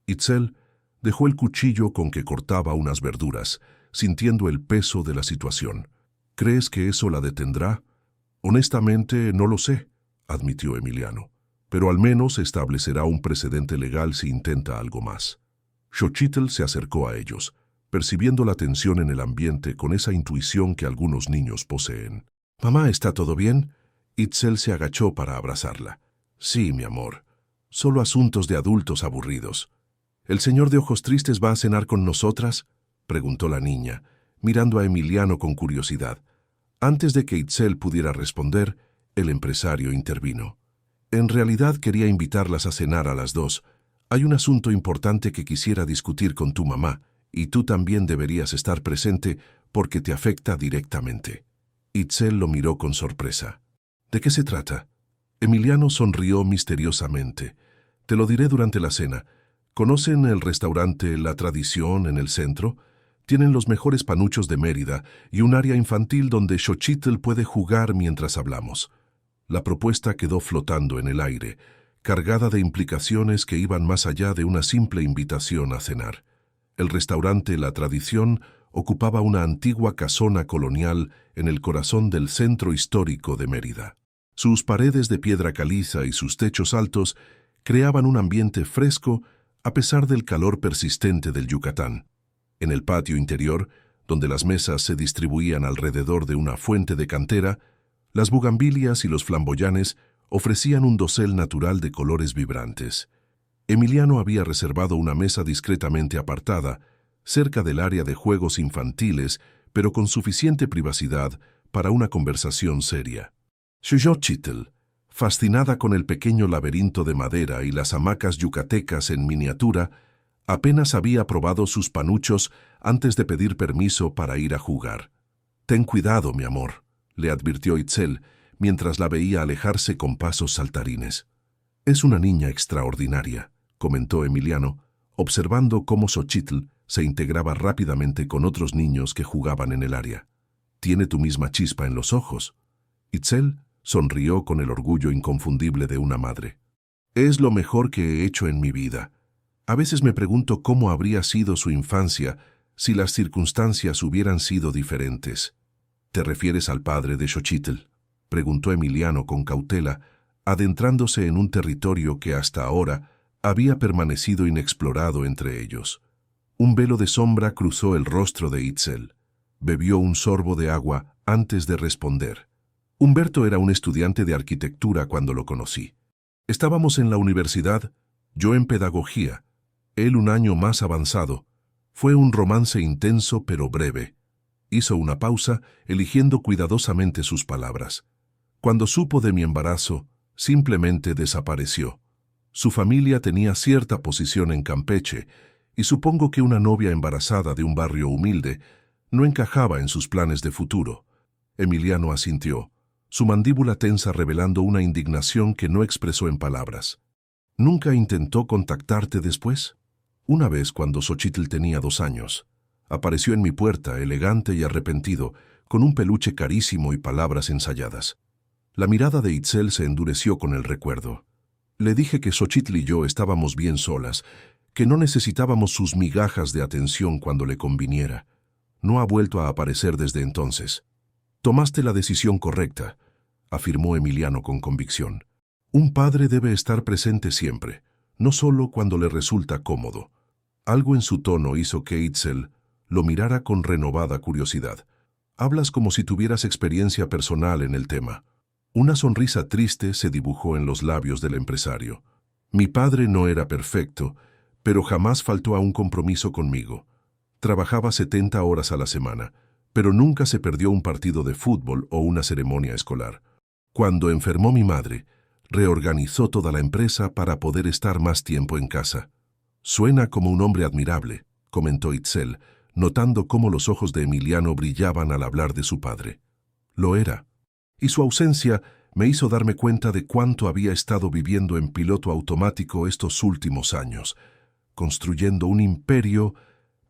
Itzel dejó el cuchillo con que cortaba unas verduras, sintiendo el peso de la situación. «¿Crees que eso la detendrá?» «Honestamente, no lo sé», admitió Emiliano, «pero al menos establecerá un precedente legal si intenta algo más». Xochitl se acercó a ellos, percibiendo la tensión en el ambiente con esa intuición que algunos niños poseen. «Mamá, ¿está todo bien?» Itzel se agachó para abrazarla. «Sí, mi amor. Solo asuntos de adultos aburridos». «¿El señor de ojos tristes va a cenar con nosotras?», preguntó la niña, mirando a Emiliano con curiosidad. Antes de que Itzel pudiera responder, el empresario intervino. «En realidad quería invitarlas a cenar a las 2. Hay un asunto importante que quisiera discutir con tu mamá, y tú también deberías estar presente porque te afecta directamente». Itzel lo miró con sorpresa. «¿De qué se trata?» Emiliano sonrió misteriosamente. «Te lo diré durante la cena. ¿Conocen el restaurante La Tradición en el centro? Tienen los mejores panuchos de Mérida y un área infantil donde Xochitl puede jugar mientras hablamos». La propuesta quedó flotando en el aire, cargada de implicaciones que iban más allá de una simple invitación a cenar. El restaurante La Tradición ocupaba una antigua casona colonial en el corazón del centro histórico de Mérida. Sus paredes de piedra caliza y sus techos altos creaban un ambiente fresco a pesar del calor persistente del Yucatán. En el patio interior, donde las mesas se distribuían alrededor de una fuente de cantera, las bugambilias y los flamboyanes ofrecían un dosel natural de colores vibrantes. Emiliano había reservado una mesa discretamente apartada, cerca del área de juegos infantiles, pero con suficiente privacidad para una conversación seria. Xochitl, fascinada con el pequeño laberinto de madera y las hamacas yucatecas en miniatura, apenas había probado sus panuchos antes de pedir permiso para ir a jugar. «Ten cuidado, mi amor», le advirtió Itzel, mientras la veía alejarse con pasos saltarines. «Es una niña extraordinaria», comentó Emiliano, observando cómo Xochitl se integraba rápidamente con otros niños que jugaban en el área. «Tiene tu misma chispa en los ojos». Itzel sonrió con el orgullo inconfundible de una madre. «Es lo mejor que he hecho en mi vida. A veces me pregunto cómo habría sido su infancia si las circunstancias hubieran sido diferentes». «¿Te refieres al padre de Xochitl?», preguntó Emiliano con cautela, adentrándose en un territorio que hasta ahora había permanecido inexplorado entre ellos. Un velo de sombra cruzó el rostro de Itzel. Bebió un sorbo de agua antes de responder. «Humberto era un estudiante de arquitectura cuando lo conocí. Estábamos en la universidad, yo en pedagogía, él un año más avanzado. Fue un romance intenso pero breve». Hizo una pausa, eligiendo cuidadosamente sus palabras. «Cuando supo de mi embarazo, simplemente desapareció. Su familia tenía cierta posición en Campeche, y supongo que una novia embarazada de un barrio humilde no encajaba en sus planes de futuro». Emiliano asintió, su mandíbula tensa revelando una indignación que no expresó en palabras. ¿Nunca intentó contactarte después? Una vez, cuando Xochitl tenía 2 años, apareció en mi puerta, elegante y arrepentido, con un peluche carísimo y palabras ensayadas. La mirada de Itzel se endureció con el recuerdo. Le dije que Xochitl y yo estábamos bien solas, que no necesitábamos sus migajas de atención cuando le conviniera. No ha vuelto a aparecer desde entonces. Tomaste la decisión correcta, afirmó Emiliano con convicción. Un padre debe estar presente siempre, no solo cuando le resulta cómodo. Algo en su tono hizo que Itzel lo mirara con renovada curiosidad. Hablas como si tuvieras experiencia personal en el tema. Una sonrisa triste se dibujó en los labios del empresario. Mi padre no era perfecto, pero jamás faltó a un compromiso conmigo. Trabajaba 70 horas a la semana, pero nunca se perdió un partido de fútbol o una ceremonia escolar. Cuando enfermó mi madre, reorganizó toda la empresa para poder estar más tiempo en casa. Suena como un hombre admirable, comentó Itzel, notando cómo los ojos de Emiliano brillaban al hablar de su padre. Lo era. Y su ausencia me hizo darme cuenta de cuánto había estado viviendo en piloto automático estos últimos años, construyendo un imperio,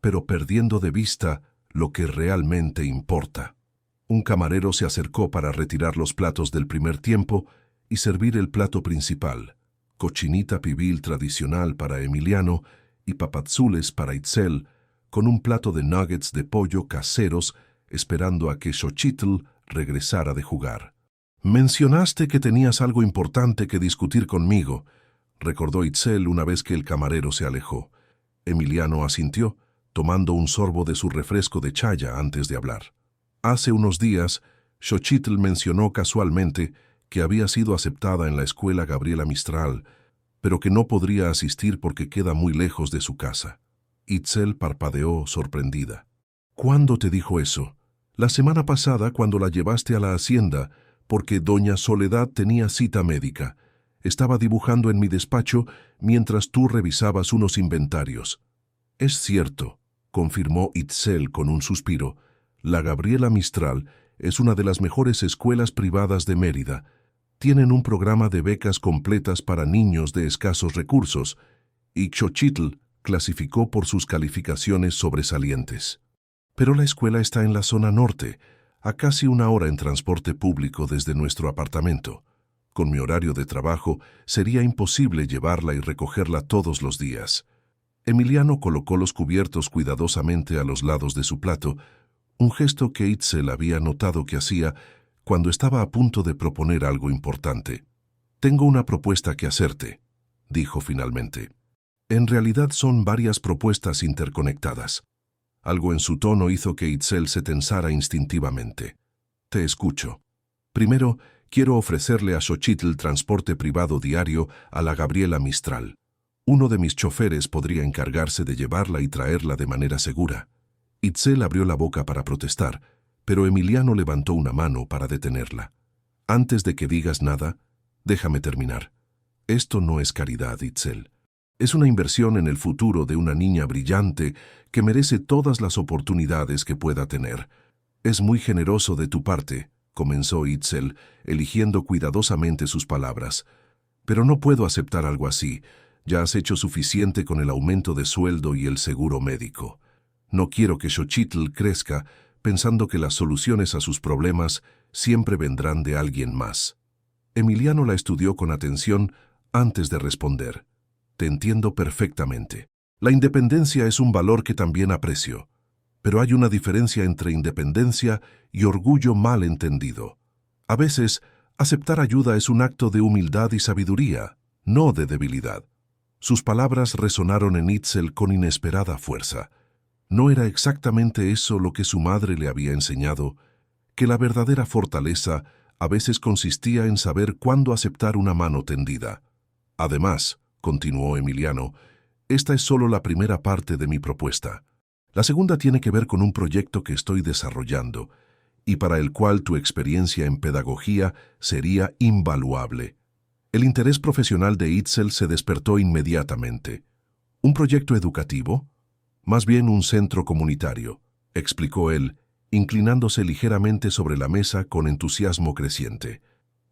pero perdiendo de vista lo que realmente importa. Un camarero se acercó para retirar los platos del primer tiempo y servir el plato principal, cochinita pibil tradicional para Emiliano y papazules para Itzel, con un plato de nuggets de pollo caseros esperando a que Xochitl regresara de jugar. Mencionaste que tenías algo importante que discutir conmigo, recordó Itzel una vez que el camarero se alejó. Emiliano asintió, tomando un sorbo de su refresco de chaya antes de hablar. Hace unos días, Xochitl mencionó casualmente que había sido aceptada en la escuela Gabriela Mistral, pero que no podría asistir porque queda muy lejos de su casa. Itzel parpadeó sorprendida. ¿Cuándo te dijo eso? La semana pasada, cuando la llevaste a la hacienda, porque doña Soledad tenía cita médica. Estaba dibujando en mi despacho mientras tú revisabas unos inventarios. Es cierto, confirmó Itzel con un suspiro. La Gabriela Mistral es una de las mejores escuelas privadas de Mérida. Tienen un programa de becas completas para niños de escasos recursos, y Xochitl clasificó por sus calificaciones sobresalientes. Pero la escuela está en la zona norte, a casi 1 hora en transporte público desde nuestro apartamento. Con mi horario de trabajo, sería imposible llevarla y recogerla todos los días. Emiliano colocó los cubiertos cuidadosamente a los lados de su plato, un gesto que Itzel había notado que hacía cuando estaba a punto de proponer algo importante. Tengo una propuesta que hacerte, dijo finalmente. En realidad son varias propuestas interconectadas. Algo en su tono hizo que Itzel se tensara instintivamente. Te escucho. Primero, quiero ofrecerle a Xochitl transporte privado diario a la Gabriela Mistral. Uno de mis choferes podría encargarse de llevarla y traerla de manera segura. Itzel abrió la boca para protestar, pero Emiliano levantó una mano para detenerla. Antes de que digas nada, déjame terminar. Esto no es caridad, Itzel. Es una inversión en el futuro de una niña brillante que merece todas las oportunidades que pueda tener. Es muy generoso de tu parte, comenzó Itzel, eligiendo cuidadosamente sus palabras. Pero no puedo aceptar algo así. Ya has hecho suficiente con el aumento de sueldo y el seguro médico. No quiero que Xochitl crezca pensando que las soluciones a sus problemas siempre vendrán de alguien más. Emiliano la estudió con atención antes de responder. Te entiendo perfectamente. La independencia es un valor que también aprecio. Pero hay una diferencia entre independencia y orgullo mal entendido. A veces, aceptar ayuda es un acto de humildad y sabiduría, no de debilidad. Sus palabras resonaron en Itzel con inesperada fuerza. No era exactamente eso lo que su madre le había enseñado, que la verdadera fortaleza a veces consistía en saber cuándo aceptar una mano tendida. Además, continuó Emiliano, esta es solo la primera parte de mi propuesta. La segunda tiene que ver con un proyecto que estoy desarrollando y para el cual tu experiencia en pedagogía sería invaluable. El interés profesional de Itzel se despertó inmediatamente. ¿Un proyecto educativo? Más bien un centro comunitario, explicó él, inclinándose ligeramente sobre la mesa con entusiasmo creciente.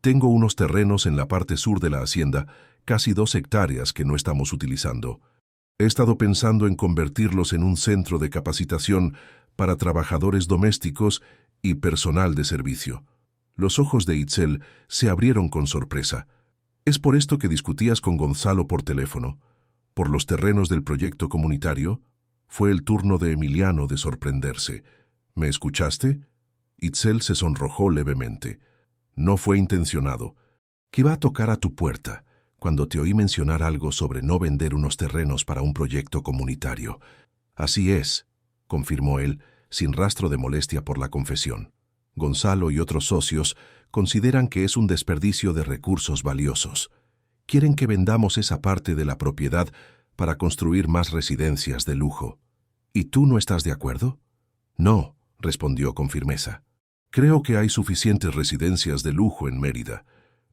Tengo unos terrenos en la parte sur de la hacienda casi 2 hectáreas que no estamos utilizando. He estado pensando en convertirlos en un centro de capacitación para trabajadores domésticos y personal de servicio. Los ojos de Itzel se abrieron con sorpresa. ¿Es por esto que discutías con Gonzalo por teléfono? ¿Por los terrenos del proyecto comunitario? Fue el turno de Emiliano de sorprenderse. ¿Me escuchaste? Itzel se sonrojó levemente. No fue intencionado. Que iba a tocar a tu puerta cuando te oí mencionar algo sobre no vender unos terrenos para un proyecto comunitario. Así es, confirmó él, sin rastro de molestia por la confesión. Gonzalo y otros socios consideran que es un desperdicio de recursos valiosos. Quieren que vendamos esa parte de la propiedad para construir más residencias de lujo. ¿Y tú no estás de acuerdo? No, respondió con firmeza. Creo que hay suficientes residencias de lujo en Mérida,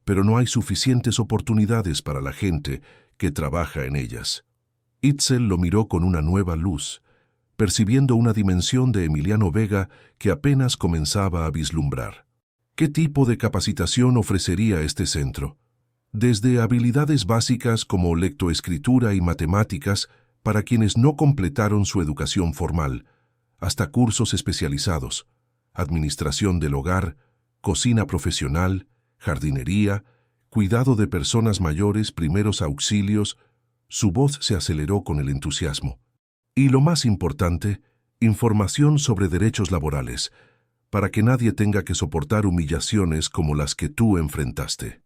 pero no hay suficientes oportunidades para la gente que trabaja en ellas. Itzel lo miró con una nueva luz, percibiendo una dimensión de Emiliano Vega que apenas comenzaba a vislumbrar. ¿Qué tipo de capacitación ofrecería este centro? Desde habilidades básicas como lectoescritura y matemáticas para quienes no completaron su educación formal, hasta cursos especializados, administración del hogar, cocina profesional, jardinería, cuidado de personas mayores, primeros auxilios. Su voz se aceleró con el entusiasmo. Y lo más importante, información sobre derechos laborales, para que nadie tenga que soportar humillaciones como las que tú enfrentaste.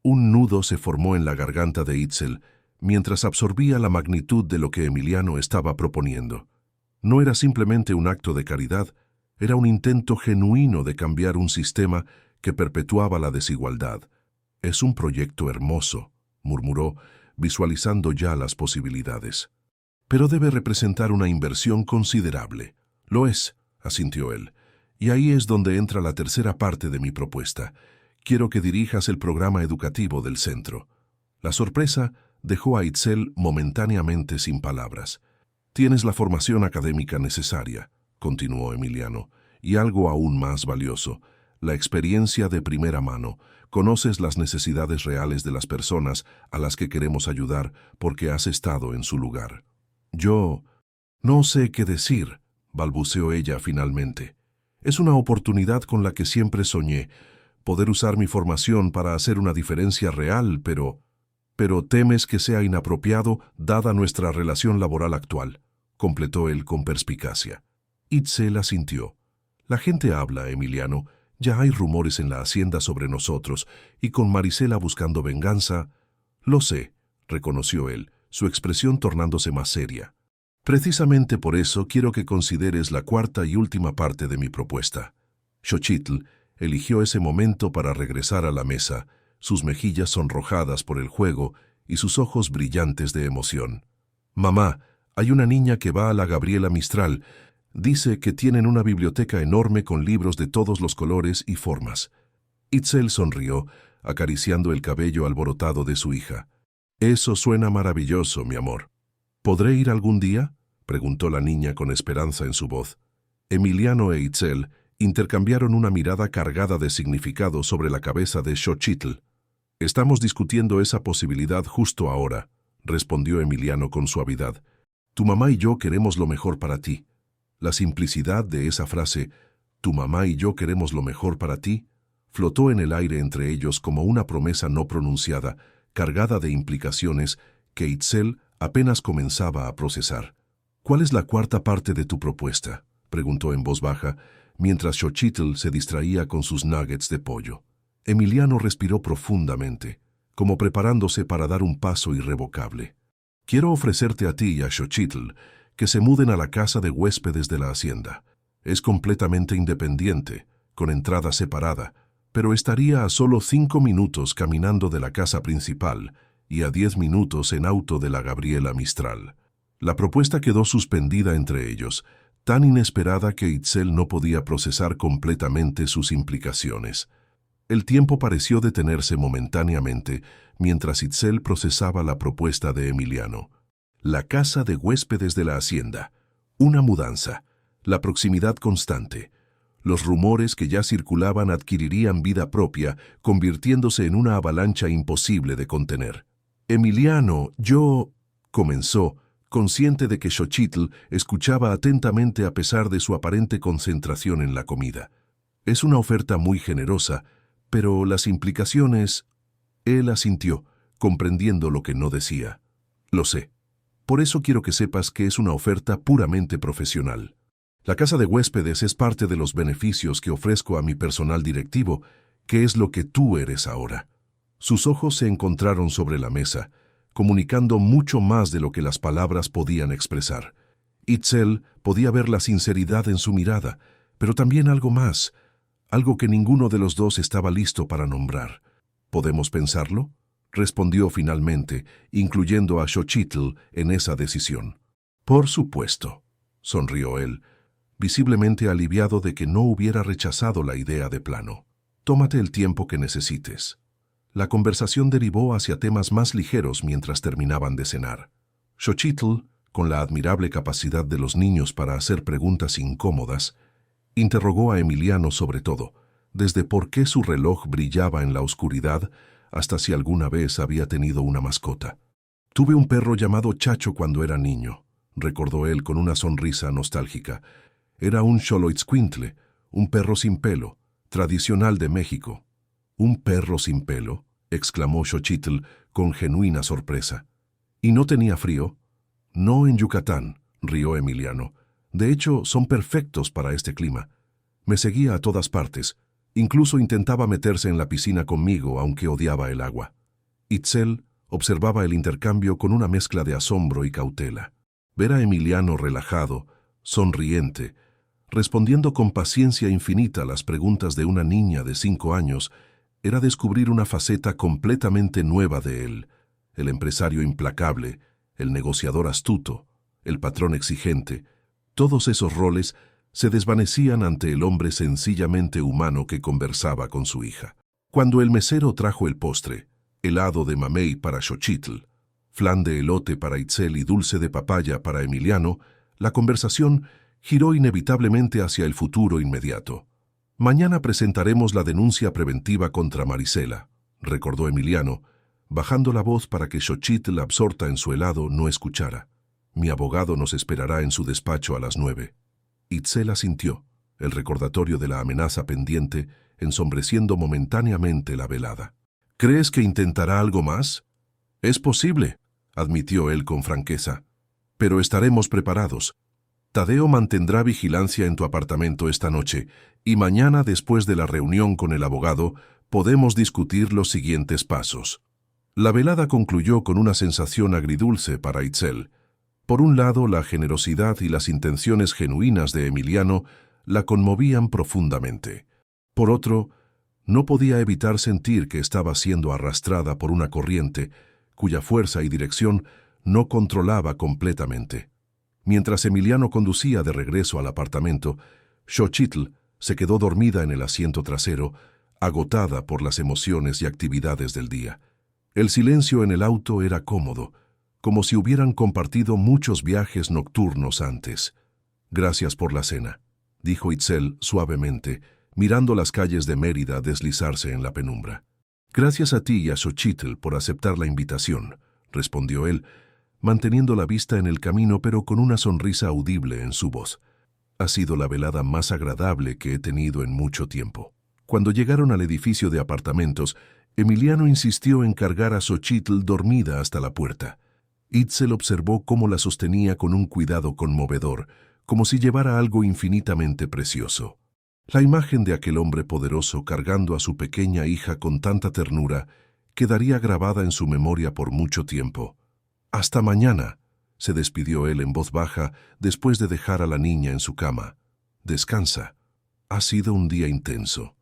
Un nudo se formó en la garganta de Itzel mientras absorbía la magnitud de lo que Emiliano estaba proponiendo. No era simplemente un acto de caridad, era un intento genuino de cambiar un sistema que perpetuaba la desigualdad. Es un proyecto hermoso, murmuró, visualizando ya las posibilidades. Pero debe representar una inversión considerable. Lo es, asintió él. Y ahí es donde entra la tercera parte de mi propuesta. Quiero que dirijas el programa educativo del centro. La sorpresa dejó a Itzel momentáneamente sin palabras. Tienes la formación académica necesaria, continuó Emiliano, y algo aún más valioso, la experiencia de primera mano. Conoces las necesidades reales de las personas a las que queremos ayudar porque has estado en su lugar. Yo no sé qué decir, balbuceó ella finalmente. Es una oportunidad con la que siempre soñé, poder usar mi formación para hacer una diferencia real, pero temes que sea inapropiado dada nuestra relación laboral actual, completó él con perspicacia. Itzel asintió. La gente habla, Emiliano. Ya hay rumores en la hacienda sobre nosotros, y con Marisela buscando venganza. Lo sé, reconoció él, su expresión tornándose más seria. Precisamente por eso quiero que consideres la cuarta y última parte de mi propuesta. Xochitl eligió ese momento para regresar a la mesa, sus mejillas sonrojadas por el juego y sus ojos brillantes de emoción. Mamá, hay una niña que va a la Gabriela Mistral. Dice que tienen una biblioteca enorme con libros de todos los colores y formas. Itzel sonrió, acariciando el cabello alborotado de su hija. Eso suena maravilloso, mi amor. ¿Podré ir algún día?, preguntó la niña con esperanza en su voz. Emiliano e Itzel intercambiaron una mirada cargada de significado sobre la cabeza de Xochitl. Estamos discutiendo esa posibilidad justo ahora, respondió Emiliano con suavidad. Tu mamá y yo queremos lo mejor para ti. La simplicidad de esa frase, tu mamá y yo queremos lo mejor para ti, flotó en el aire entre ellos como una promesa no pronunciada, cargada de implicaciones que Itzel apenas comenzaba a procesar. ¿Cuál es la cuarta parte de tu propuesta?, preguntó en voz baja, mientras Xochitl se distraía con sus nuggets de pollo. Emiliano respiró profundamente, como preparándose para dar un paso irrevocable. Quiero ofrecerte a ti y a Xochitl que se muden a la casa de huéspedes de la hacienda. Es completamente independiente, con entrada separada, pero estaría a solo 5 minutos caminando de la casa principal y a 10 minutos en auto de la Gabriela Mistral. La propuesta quedó suspendida entre ellos, tan inesperada que Itzel no podía procesar completamente sus implicaciones. El tiempo pareció detenerse momentáneamente mientras Itzel procesaba la propuesta de Emiliano. La casa de huéspedes de la hacienda, una mudanza, la proximidad constante. Los rumores que ya circulaban adquirirían vida propia, convirtiéndose en una avalancha imposible de contener. Emiliano, comenzó, consciente de que Xochitl escuchaba atentamente a pesar de su aparente concentración en la comida. Es una oferta muy generosa, pero las implicaciones... Él asintió, comprendiendo lo que no decía. Lo sé. Por eso quiero que sepas que es una oferta puramente profesional. La casa de huéspedes es parte de los beneficios que ofrezco a mi personal directivo, que es lo que tú eres ahora. Sus ojos se encontraron sobre la mesa, comunicando mucho más de lo que las palabras podían expresar. Itzel podía ver la sinceridad en su mirada, pero también algo más, algo que ninguno de los dos estaba listo para nombrar. ¿Podemos pensarlo?, respondió finalmente, incluyendo a Xochitl en esa decisión. Por supuesto, sonrió él, visiblemente aliviado de que no hubiera rechazado la idea de plano. Tómate el tiempo que necesites. La conversación derivó hacia temas más ligeros mientras terminaban de cenar. Xochitl, con la admirable capacidad de los niños para hacer preguntas incómodas, interrogó a Emiliano sobre todo, desde por qué su reloj brillaba en la oscuridad hasta si alguna vez había tenido una mascota. Tuve un perro llamado Chacho cuando era niño, recordó él con una sonrisa nostálgica. Era un xoloitzcuintle, un perro sin pelo, tradicional de México. ¿Un perro sin pelo?, exclamó Xochitl con genuina sorpresa. ¿Y no tenía frío? No en Yucatán, rió Emiliano. De hecho, son perfectos para este clima. Me seguía a todas partes. Incluso intentaba meterse en la piscina conmigo, aunque odiaba el agua. Itzel observaba el intercambio con una mezcla de asombro y cautela. Ver a Emiliano relajado, sonriente, respondiendo con paciencia infinita a las preguntas de una niña de 5 años, era descubrir una faceta completamente nueva de él, el empresario implacable, el negociador astuto, el patrón exigente. Todos esos roles se desvanecían ante el hombre sencillamente humano que conversaba con su hija. Cuando el mesero trajo el postre, helado de mamey para Xochitl, flan de elote para Itzel y dulce de papaya para Emiliano, la conversación giró inevitablemente hacia el futuro inmediato. Mañana presentaremos la denuncia preventiva contra Marisela, recordó Emiliano, bajando la voz para que Xochitl, absorta en su helado, no escuchara. Mi abogado nos esperará en su despacho a las 9. Itzel asintió, el recordatorio de la amenaza pendiente, ensombreciendo momentáneamente la velada. ¿Crees que intentará algo más? Es posible, admitió él con franqueza. Pero estaremos preparados. Tadeo mantendrá vigilancia en tu apartamento esta noche, y mañana, después de la reunión con el abogado, podemos discutir los siguientes pasos. La velada concluyó con una sensación agridulce para Itzel. Por un lado, la generosidad y las intenciones genuinas de Emiliano la conmovían profundamente. Por otro, no podía evitar sentir que estaba siendo arrastrada por una corriente cuya fuerza y dirección no controlaba completamente. Mientras Emiliano conducía de regreso al apartamento, Xochitl se quedó dormida en el asiento trasero, agotada por las emociones y actividades del día. El silencio en el auto era cómodo, como si hubieran compartido muchos viajes nocturnos antes. Gracias por la cena, dijo Itzel suavemente, mirando las calles de Mérida deslizarse en la penumbra. Gracias a ti y a Xochitl por aceptar la invitación, respondió él, manteniendo la vista en el camino pero con una sonrisa audible en su voz. Ha sido la velada más agradable que he tenido en mucho tiempo. Cuando llegaron al edificio de apartamentos, Emiliano insistió en cargar a Xochitl dormida hasta la puerta. Itzel observó cómo la sostenía con un cuidado conmovedor, como si llevara algo infinitamente precioso. La imagen de aquel hombre poderoso cargando a su pequeña hija con tanta ternura quedaría grabada en su memoria por mucho tiempo. «Hasta mañana», se despidió él en voz baja después de dejar a la niña en su cama. «Descansa. Ha sido un día intenso».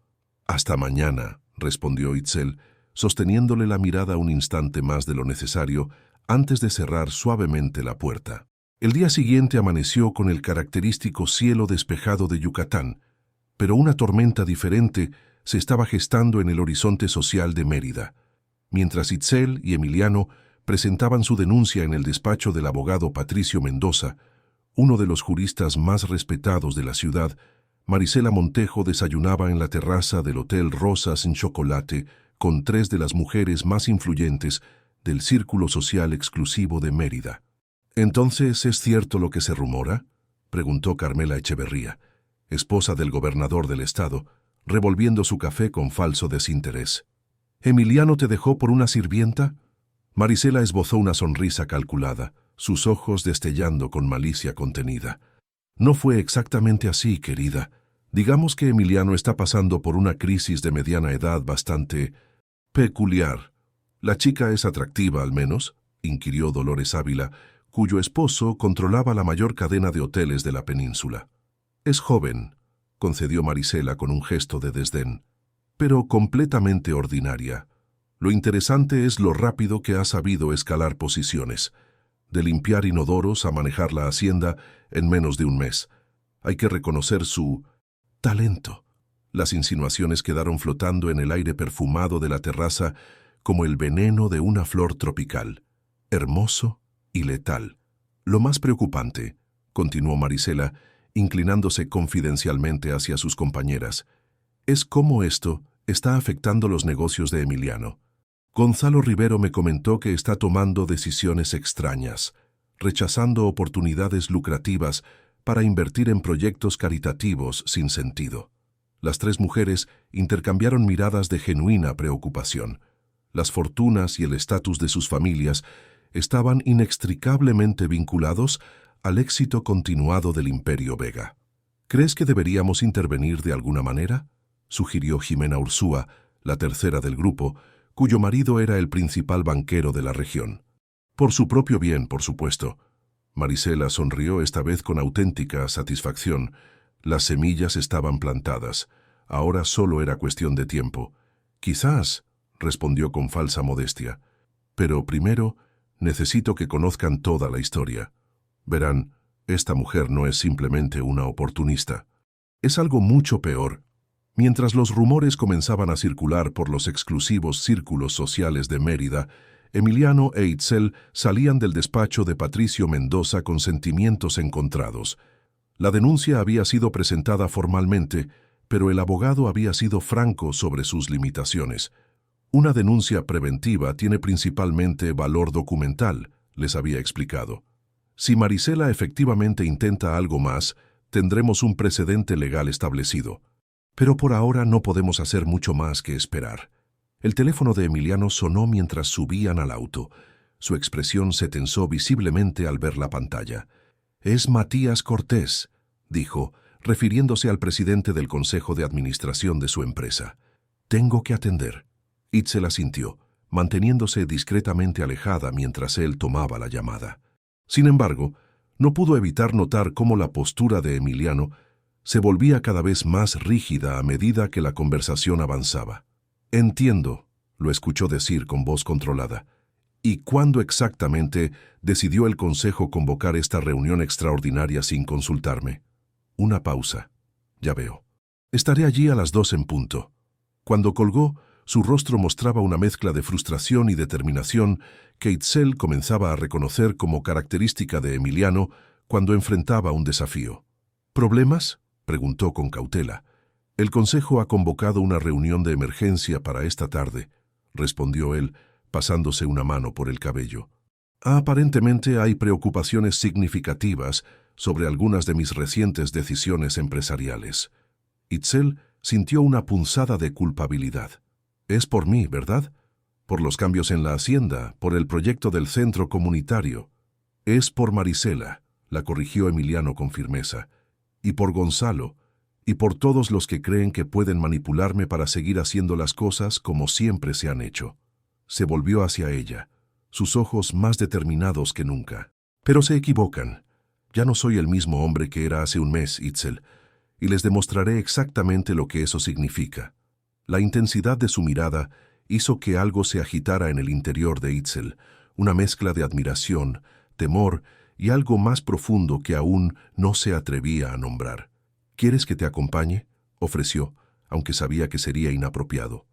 «Hasta mañana», respondió Itzel, sosteniéndole la mirada un instante más de lo necesario antes de cerrar suavemente la puerta. El día siguiente amaneció con el característico cielo despejado de Yucatán, pero una tormenta diferente se estaba gestando en el horizonte social de Mérida. Mientras Itzel y Emiliano presentaban su denuncia en el despacho del abogado Patricio Mendoza, uno de los juristas más respetados de la ciudad, Marisela Montejo desayunaba en la terraza del Hotel Rosas en Chocolate con 3 de las mujeres más influyentes del círculo social exclusivo de Mérida. «¿Entonces es cierto lo que se rumora?», preguntó Carmela Echeverría, esposa del gobernador del estado, revolviendo su café con falso desinterés. «¿Emiliano te dejó por una sirvienta?». Marisela esbozó una sonrisa calculada, sus ojos destellando con malicia contenida. «No fue exactamente así, querida. Digamos que Emiliano está pasando por una crisis de mediana edad bastante peculiar». «¿La chica es atractiva, al menos?», inquirió Dolores Ávila, cuyo esposo controlaba la mayor cadena de hoteles de la península. «Es joven», concedió Marisela con un gesto de desdén, «pero completamente ordinaria. Lo interesante es lo rápido que ha sabido escalar posiciones, de limpiar inodoros a manejar la hacienda en menos de un mes. Hay que reconocer su talento». Las insinuaciones quedaron flotando en el aire perfumado de la terraza como el veneno de una flor tropical, hermoso y letal. «Lo más preocupante», continuó Marisela, inclinándose confidencialmente hacia sus compañeras, «es cómo esto está afectando los negocios de Emiliano. Gonzalo Rivero me comentó que está tomando decisiones extrañas, rechazando oportunidades lucrativas para invertir en proyectos caritativos sin sentido». Las tres mujeres intercambiaron miradas de genuina preocupación. Las fortunas y el estatus de sus familias estaban inextricablemente vinculados al éxito continuado del Imperio Vega. «¿Crees que deberíamos intervenir de alguna manera?», sugirió Jimena Ursúa, la tercera del grupo, cuyo marido era el principal banquero de la región. «Por su propio bien, por supuesto». Marisela sonrió esta vez con auténtica satisfacción. Las semillas estaban plantadas. Ahora solo era cuestión de tiempo. «Quizás», respondió con falsa modestia, «pero primero necesito que conozcan toda la historia. Verán, esta mujer no es simplemente una oportunista. Es algo mucho peor». Mientras los rumores comenzaban a circular por los exclusivos círculos sociales de Mérida, Emiliano e Itzel salían del despacho de Patricio Mendoza con sentimientos encontrados. La denuncia había sido presentada formalmente, pero el abogado había sido franco sobre sus limitaciones. «Una denuncia preventiva tiene principalmente valor documental», les había explicado. «Si Marisela efectivamente intenta algo más, tendremos un precedente legal establecido. Pero por ahora no podemos hacer mucho más que esperar». El teléfono de Emiliano sonó mientras subían al auto. Su expresión se tensó visiblemente al ver la pantalla. «Es Matías Cortés», dijo, refiriéndose al presidente del Consejo de Administración de su empresa. «Tengo que atender». Itzel asintió, manteniéndose discretamente alejada mientras él tomaba la llamada. Sin embargo, no pudo evitar notar cómo la postura de Emiliano se volvía cada vez más rígida a medida que la conversación avanzaba. «Entiendo», lo escuchó decir con voz controlada. «¿Y cuándo exactamente decidió el Consejo convocar esta reunión extraordinaria sin consultarme?». Una pausa. «Ya veo. Estaré allí a las 2 en punto». Cuando colgó, su rostro mostraba una mezcla de frustración y determinación que Itzel comenzaba a reconocer como característica de Emiliano cuando enfrentaba un desafío. «¿Problemas?», preguntó con cautela. «El Consejo ha convocado una reunión de emergencia para esta tarde», respondió él, pasándose una mano por el cabello. «Aparentemente hay preocupaciones significativas sobre algunas de mis recientes decisiones empresariales». Itzel sintió una punzada de culpabilidad. «Es por mí, ¿verdad? Por los cambios en la hacienda, por el proyecto del centro comunitario». «Es por Marisela», la corrigió Emiliano con firmeza. «Y por Gonzalo, y por todos los que creen que pueden manipularme para seguir haciendo las cosas como siempre se han hecho». Se volvió hacia ella, sus ojos más determinados que nunca. «Pero se equivocan. Ya no soy el mismo hombre que era hace un mes, Itzel, y les demostraré exactamente lo que eso significa». La intensidad de su mirada hizo que algo se agitara en el interior de Itzel, una mezcla de admiración, temor y algo más profundo que aún no se atrevía a nombrar. «¿Quieres que te acompañe?», ofreció, aunque sabía que sería inapropiado.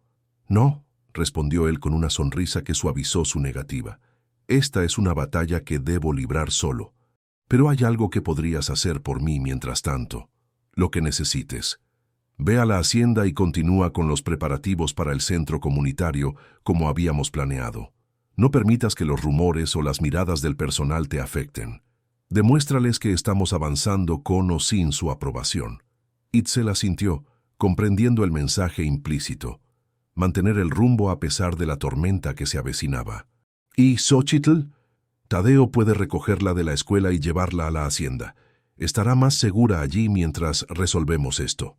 «No», respondió él con una sonrisa que suavizó su negativa. «Esta es una batalla que debo librar solo. Pero hay algo que podrías hacer por mí mientras tanto. Lo que necesites. Ve a la hacienda y continúa con los preparativos para el centro comunitario como habíamos planeado. No permitas que los rumores o las miradas del personal te afecten. Demuéstrales que estamos avanzando con o sin su aprobación. Itzel asintió, comprendiendo el mensaje implícito. Mantener el rumbo a pesar de la tormenta que se avecinaba. ¿Y Xochitl? Tadeo puede recogerla de la escuela y llevarla a la hacienda. Estará más segura allí mientras resolvemos esto.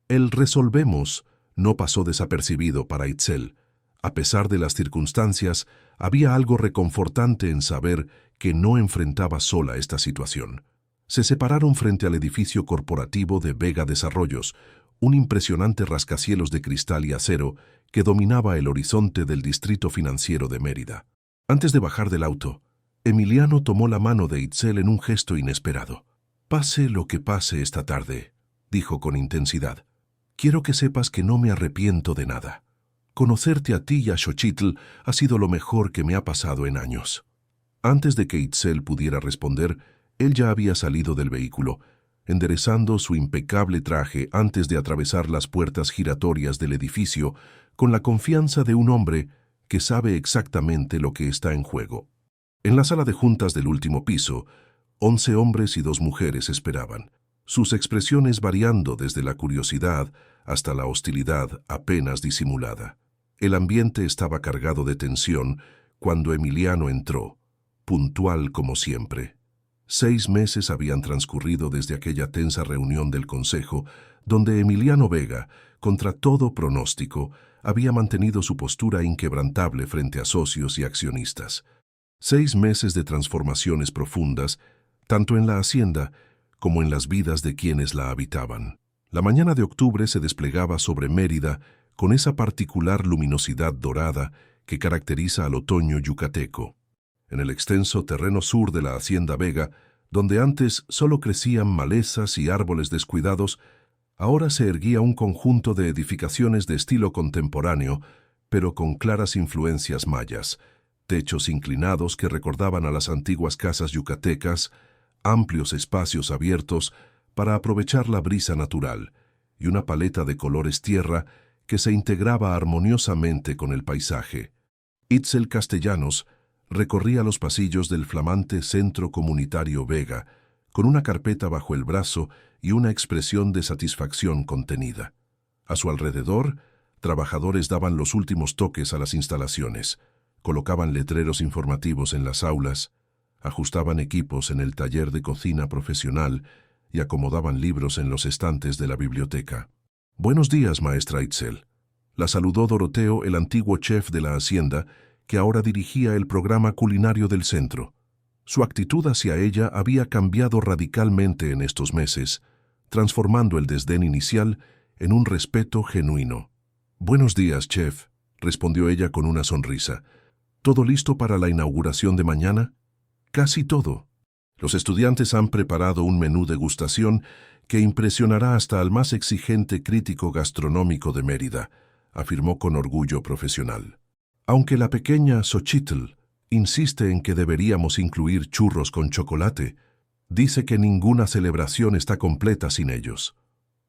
El resolvemos no pasó desapercibido para Itzel. A pesar de las circunstancias, había algo reconfortante en saber que no enfrentaba sola esta situación. Se separaron frente al edificio corporativo de Vega Desarrollos, un impresionante rascacielos de cristal y acero que dominaba el horizonte del distrito financiero de Mérida. Antes de bajar del auto, Emiliano tomó la mano de Itzel en un gesto inesperado. «Pase lo que pase esta tarde», dijo con intensidad, «quiero que sepas que no me arrepiento de nada. Conocerte a ti y a Xochitl ha sido lo mejor que me ha pasado en años». Antes de que Itzel pudiera responder, él ya había salido del vehículo, enderezando su impecable traje antes de atravesar las puertas giratorias del edificio con la confianza de un hombre que sabe exactamente lo que está en juego. En la sala de juntas del último piso, 11 hombres y 2 mujeres esperaban, sus expresiones variando desde la curiosidad hasta la hostilidad apenas disimulada. El ambiente estaba cargado de tensión cuando Emiliano entró, puntual como siempre. 6 meses habían transcurrido desde aquella tensa reunión del Consejo, donde Emiliano Vega, contra todo pronóstico, había mantenido su postura inquebrantable frente a socios y accionistas. 6 meses de transformaciones profundas, tanto en la hacienda como en las vidas de quienes la habitaban. La mañana de octubre se desplegaba sobre Mérida con esa particular luminosidad dorada que caracteriza al otoño yucateco. En el extenso terreno sur de la hacienda Vega, donde antes solo crecían malezas y árboles descuidados, ahora se erguía un conjunto de edificaciones de estilo contemporáneo, pero con claras influencias mayas, techos inclinados que recordaban a las antiguas casas yucatecas, amplios espacios abiertos para aprovechar la brisa natural, y una paleta de colores tierra que se integraba armoniosamente con el paisaje. Itzel Castellanos recorría los pasillos del flamante Centro Comunitario Vega, con una carpeta bajo el brazo y una expresión de satisfacción contenida. A su alrededor, trabajadores daban los últimos toques a las instalaciones, colocaban letreros informativos en las aulas, ajustaban equipos en el taller de cocina profesional y acomodaban libros en los estantes de la biblioteca. «Buenos días, maestra Itzel», la saludó Doroteo, el antiguo chef de la hacienda, que ahora dirigía el programa culinario del centro. Su actitud hacia ella había cambiado radicalmente en estos meses, transformando el desdén inicial en un respeto genuino. «Buenos días, chef», respondió ella con una sonrisa. «¿Todo listo para la inauguración de mañana?» «Casi todo. Los estudiantes han preparado un menú degustación que impresionará hasta al más exigente crítico gastronómico de Mérida», afirmó con orgullo profesional. «Aunque la pequeña Xochitl insiste en que deberíamos incluir churros con chocolate, dice que ninguna celebración está completa sin ellos».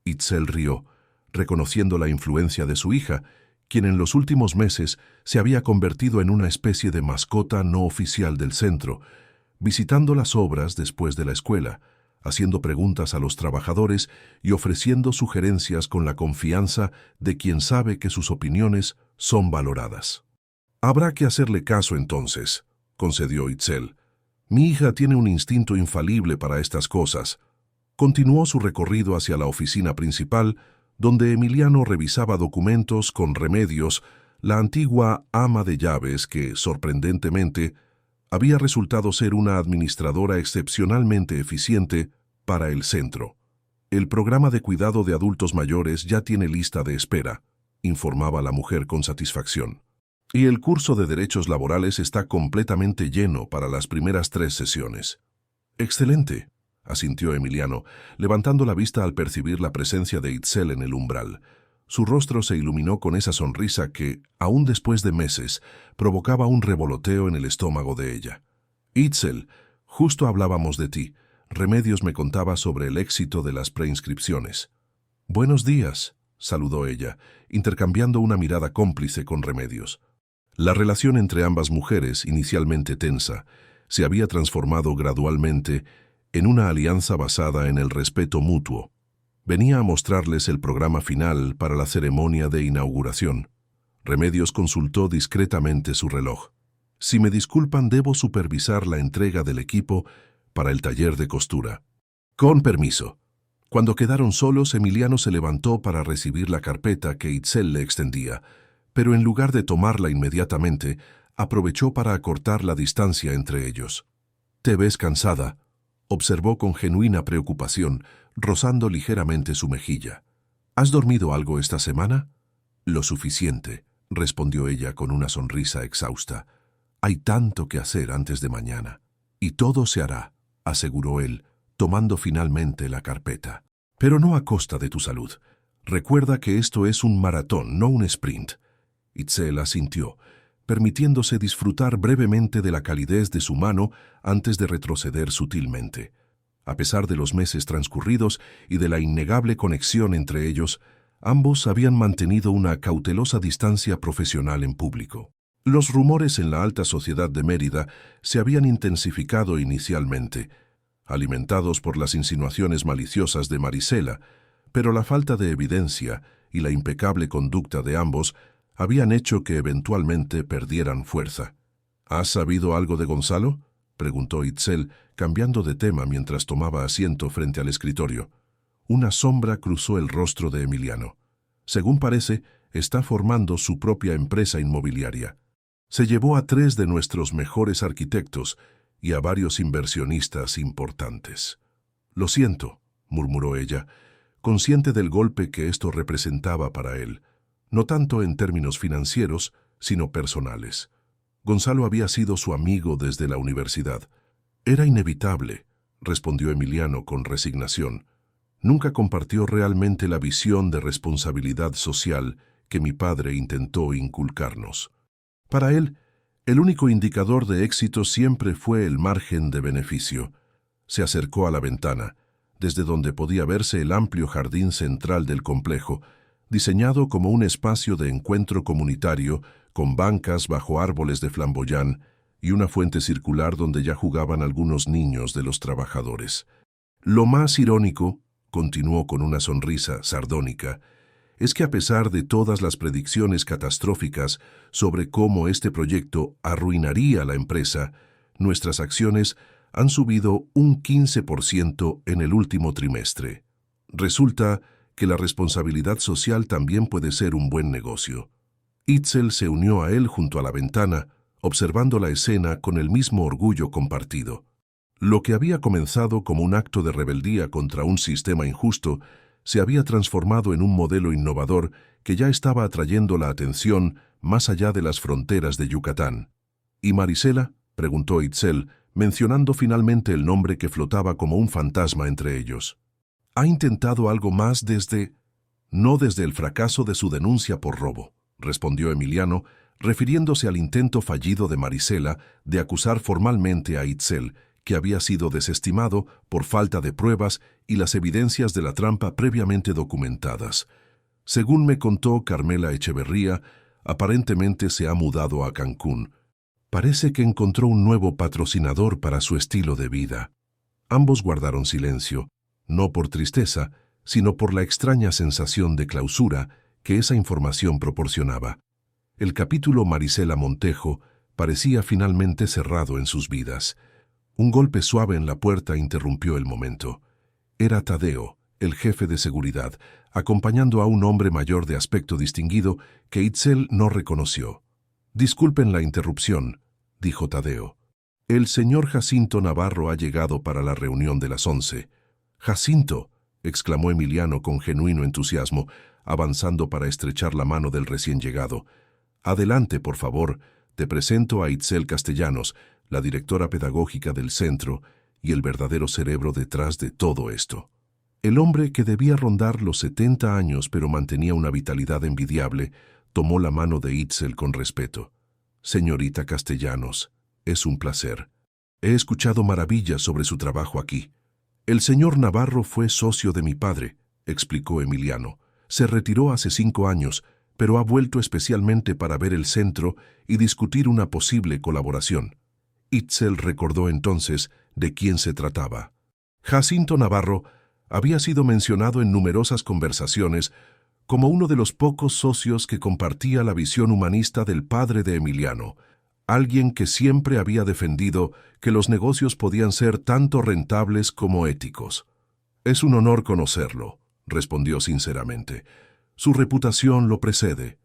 Itzel rió, reconociendo la influencia de su hija, quien en los últimos meses se había convertido en una especie de mascota no oficial del centro, visitando las obras después de la escuela, haciendo preguntas a los trabajadores y ofreciendo sugerencias con la confianza de quien sabe que sus opiniones son valoradas. «Habrá que hacerle caso entonces», concedió Itzel. «Mi hija tiene un instinto infalible para estas cosas». Continuó su recorrido hacia la oficina principal, donde Emiliano revisaba documentos con Remedios, la antigua ama de llaves que, sorprendentemente, había resultado ser una administradora excepcionalmente eficiente para el centro. «El programa de cuidado de adultos mayores ya tiene lista de espera», informaba la mujer con satisfacción. «Y el curso de derechos laborales está completamente lleno para las primeras 3 sesiones». «Excelente», asintió Emiliano, levantando la vista al percibir la presencia de Itzel en el umbral. Su rostro se iluminó con esa sonrisa que, aún después de meses, provocaba un revoloteo en el estómago de ella. «Itzel, justo hablábamos de ti. Remedios me contaba sobre el éxito de las preinscripciones». «Buenos días», saludó ella, intercambiando una mirada cómplice con Remedios. La relación entre ambas mujeres, inicialmente tensa, se había transformado gradualmente en una alianza basada en el respeto mutuo. Venía a mostrarles el programa final para la ceremonia de inauguración. Remedios consultó discretamente su reloj. Si me disculpan, debo supervisar la entrega del equipo para el taller de costura. Con permiso. Cuando quedaron solos, Emiliano se levantó para recibir la carpeta que Itzel le extendía, pero en lugar de tomarla inmediatamente, aprovechó para acortar la distancia entre ellos. «Te ves cansada», observó con genuina preocupación, rozando ligeramente su mejilla. «¿Has dormido algo esta semana?» «Lo suficiente», respondió ella con una sonrisa exhausta. «Hay tanto que hacer antes de mañana». «Y todo se hará», aseguró él, tomando finalmente la carpeta. «Pero no a costa de tu salud. Recuerda que esto es un maratón, no un sprint». Itzel asintió, permitiéndose disfrutar brevemente de la calidez de su mano antes de retroceder sutilmente. A pesar de los meses transcurridos y de la innegable conexión entre ellos, ambos habían mantenido una cautelosa distancia profesional en público. Los rumores en la alta sociedad de Mérida se habían intensificado inicialmente, alimentados por las insinuaciones maliciosas de Marisela, pero la falta de evidencia y la impecable conducta de ambos habían hecho que eventualmente perdieran fuerza. «¿Has sabido algo de Gonzalo?», preguntó Itzel, cambiando de tema mientras tomaba asiento frente al escritorio. Una sombra cruzó el rostro de Emiliano. «Según parece, está formando su propia empresa inmobiliaria. Se llevó a 3 de nuestros mejores arquitectos y a varios inversionistas importantes». «Lo siento», murmuró ella, consciente del golpe que esto representaba para él, no tanto en términos financieros, sino personales. Gonzalo había sido su amigo desde la universidad. «Era inevitable», respondió Emiliano con resignación. «Nunca compartió realmente la visión de responsabilidad social que mi padre intentó inculcarnos. Para él, el único indicador de éxito siempre fue el margen de beneficio». Se acercó a la ventana, desde donde podía verse el amplio jardín central del complejo, diseñado como un espacio de encuentro comunitario con bancas bajo árboles de flamboyán y una fuente circular donde ya jugaban algunos niños de los trabajadores. «Lo más irónico», continuó con una sonrisa sardónica, «es que a pesar de todas las predicciones catastróficas sobre cómo este proyecto arruinaría la empresa, nuestras acciones han subido un 15% en el último trimestre. Resulta que la responsabilidad social también puede ser un buen negocio». Itzel se unió a él junto a la ventana, observando la escena con el mismo orgullo compartido. Lo que había comenzado como un acto de rebeldía contra un sistema injusto se había transformado en un modelo innovador que ya estaba atrayendo la atención más allá de las fronteras de Yucatán. «¿Y Marisela?», preguntó Itzel, mencionando finalmente el nombre que flotaba como un fantasma entre ellos. «¿Ha intentado algo más desde...?» «No desde el fracaso de su denuncia por robo», respondió Emiliano, refiriéndose al intento fallido de Marisela de acusar formalmente a Itzel, que había sido desestimado por falta de pruebas y las evidencias de la trampa previamente documentadas. «Según me contó Carmela Echeverría, aparentemente se ha mudado a Cancún. Parece que encontró un nuevo patrocinador para su estilo de vida». Ambos guardaron silencio, no por tristeza, sino por la extraña sensación de clausura que esa información proporcionaba. El capítulo Marisela Montejo parecía finalmente cerrado en sus vidas. Un golpe suave en la puerta interrumpió el momento. Era Tadeo, el jefe de seguridad, acompañando a un hombre mayor de aspecto distinguido que Itzel no reconoció. «Disculpen la interrupción», dijo Tadeo. «El señor Jacinto Navarro ha llegado para la reunión de las 11. «Jacinto», exclamó Emiliano con genuino entusiasmo, avanzando para estrechar la mano del recién llegado. «Adelante, por favor. Te presento a Itzel Castellanos, la directora pedagógica del centro y el verdadero cerebro detrás de todo esto». El hombre, que debía rondar los 70 años pero mantenía una vitalidad envidiable, tomó la mano de Itzel con respeto. «Señorita Castellanos, es un placer. He escuchado maravillas sobre su trabajo aquí». «El señor Navarro fue socio de mi padre», explicó Emiliano. «Se retiró hace 5 años, pero ha vuelto especialmente para ver el centro y discutir una posible colaboración. Itzel recordó entonces de quién se trataba. Jacinto Navarro había sido mencionado en numerosas conversaciones como uno de los pocos socios que compartía la visión humanista del padre de Emiliano, alguien que siempre había defendido que los negocios podían ser tanto rentables como éticos. «Es un honor conocerlo», respondió sinceramente. «Su reputación lo precede».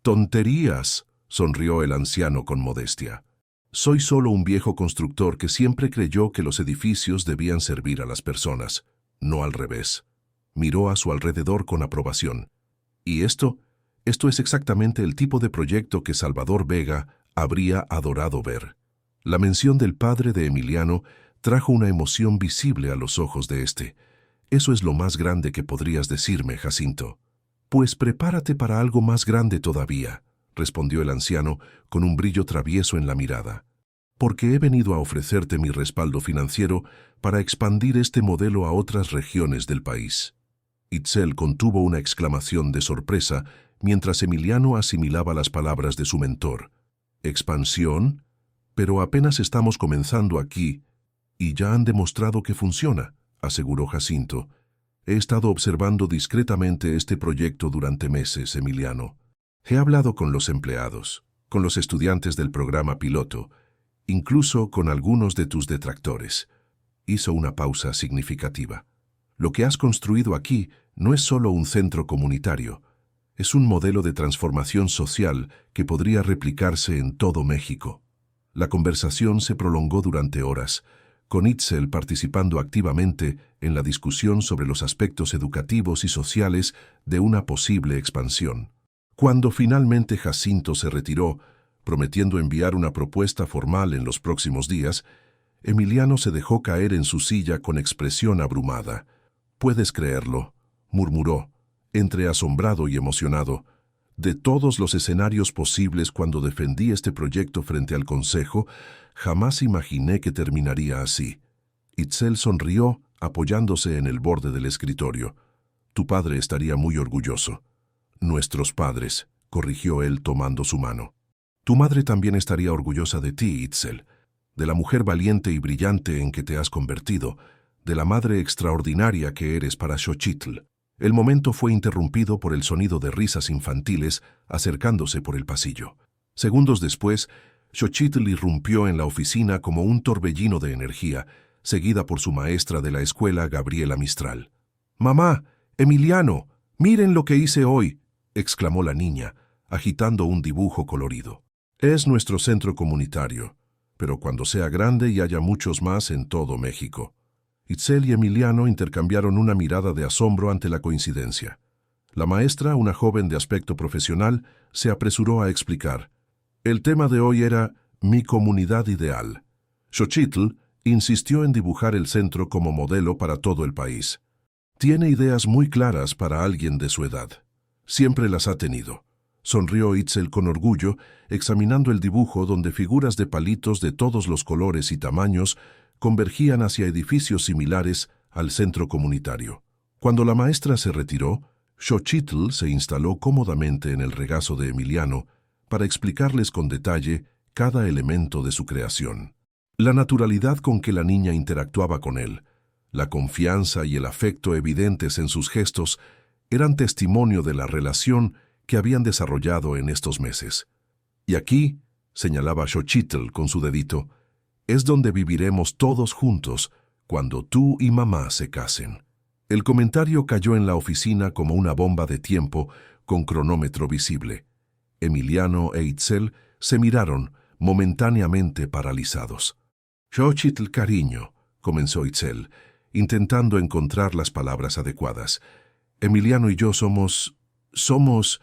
«Tonterías», sonrió el anciano con modestia. «Soy solo un viejo constructor que siempre creyó que los edificios debían servir a las personas, no al revés». Miró a su alrededor con aprobación. «¿Y esto? Esto es exactamente el tipo de proyecto que Salvador Vega habría adorado ver». La mención del padre de Emiliano trajo una emoción visible a los ojos de éste. «Eso es lo más grande que podrías decirme, Jacinto». «Pues prepárate para algo más grande todavía», respondió el anciano con un brillo travieso en la mirada. «Porque he venido a ofrecerte mi respaldo financiero para expandir este modelo a otras regiones del país». Itzel contuvo una exclamación de sorpresa mientras Emiliano asimilaba las palabras de su mentor. «¿Expansión? Pero apenas estamos comenzando aquí, y ya han demostrado que funciona», aseguró Jacinto. «He estado observando discretamente este proyecto durante meses, Emiliano. He hablado con los empleados, con los estudiantes del programa piloto, incluso con algunos de tus detractores». Hizo una pausa significativa. «Lo que has construido aquí no es solo un centro comunitario, es un modelo de transformación social que podría replicarse en todo México». La conversación se prolongó durante horas, con Itzel participando activamente en la discusión sobre los aspectos educativos y sociales de una posible expansión. Cuando finalmente Jacinto se retiró, prometiendo enviar una propuesta formal en los próximos días, Emiliano se dejó caer en su silla con expresión abrumada. «¿Puedes creerlo?», murmuró, entre asombrado y emocionado. «De todos los escenarios posibles cuando defendí este proyecto frente al Consejo, jamás imaginé que terminaría así». Itzel sonrió, apoyándose en el borde del escritorio. «Tu padre estaría muy orgulloso». «Nuestros padres», corrigió él tomando su mano. «Tu madre también estaría orgullosa de ti, Itzel, de la mujer valiente y brillante en que te has convertido, de la madre extraordinaria que eres para Xochitl». El momento fue interrumpido por el sonido de risas infantiles acercándose por el pasillo. Segundos después, Xochitl irrumpió en la oficina como un torbellino de energía, seguida por su maestra de la escuela, Gabriela Mistral. «¡Mamá! ¡Emiliano! ¡Miren lo que hice hoy!», exclamó la niña, agitando un dibujo colorido. «Es nuestro centro comunitario, pero cuando sea grande y haya muchos más en todo México». Itzel y Emiliano intercambiaron una mirada de asombro ante la coincidencia. La maestra, una joven de aspecto profesional, se apresuró a explicar. El tema de hoy era «Mi comunidad ideal». Xochitl insistió en dibujar el centro como modelo para todo el país. «Tiene ideas muy claras para alguien de su edad. Siempre las ha tenido», sonrió Itzel con orgullo, examinando el dibujo donde figuras de palitos de todos los colores y tamaños convergían hacia edificios similares al centro comunitario. Cuando la maestra se retiró, Xochitl se instaló cómodamente en el regazo de Emiliano para explicarles con detalle cada elemento de su creación. La naturalidad con que la niña interactuaba con él, la confianza y el afecto evidentes en sus gestos eran testimonio de la relación que habían desarrollado en estos meses. «Y aquí», señalaba Xochitl con su dedito, «es donde viviremos todos juntos cuando tú y mamá se casen». El comentario cayó en la oficina como una bomba de tiempo con cronómetro visible. Emiliano e Itzel se miraron, momentáneamente paralizados. «Xochitl, cariño», comenzó Itzel, intentando encontrar las palabras adecuadas. «Emiliano y yo somos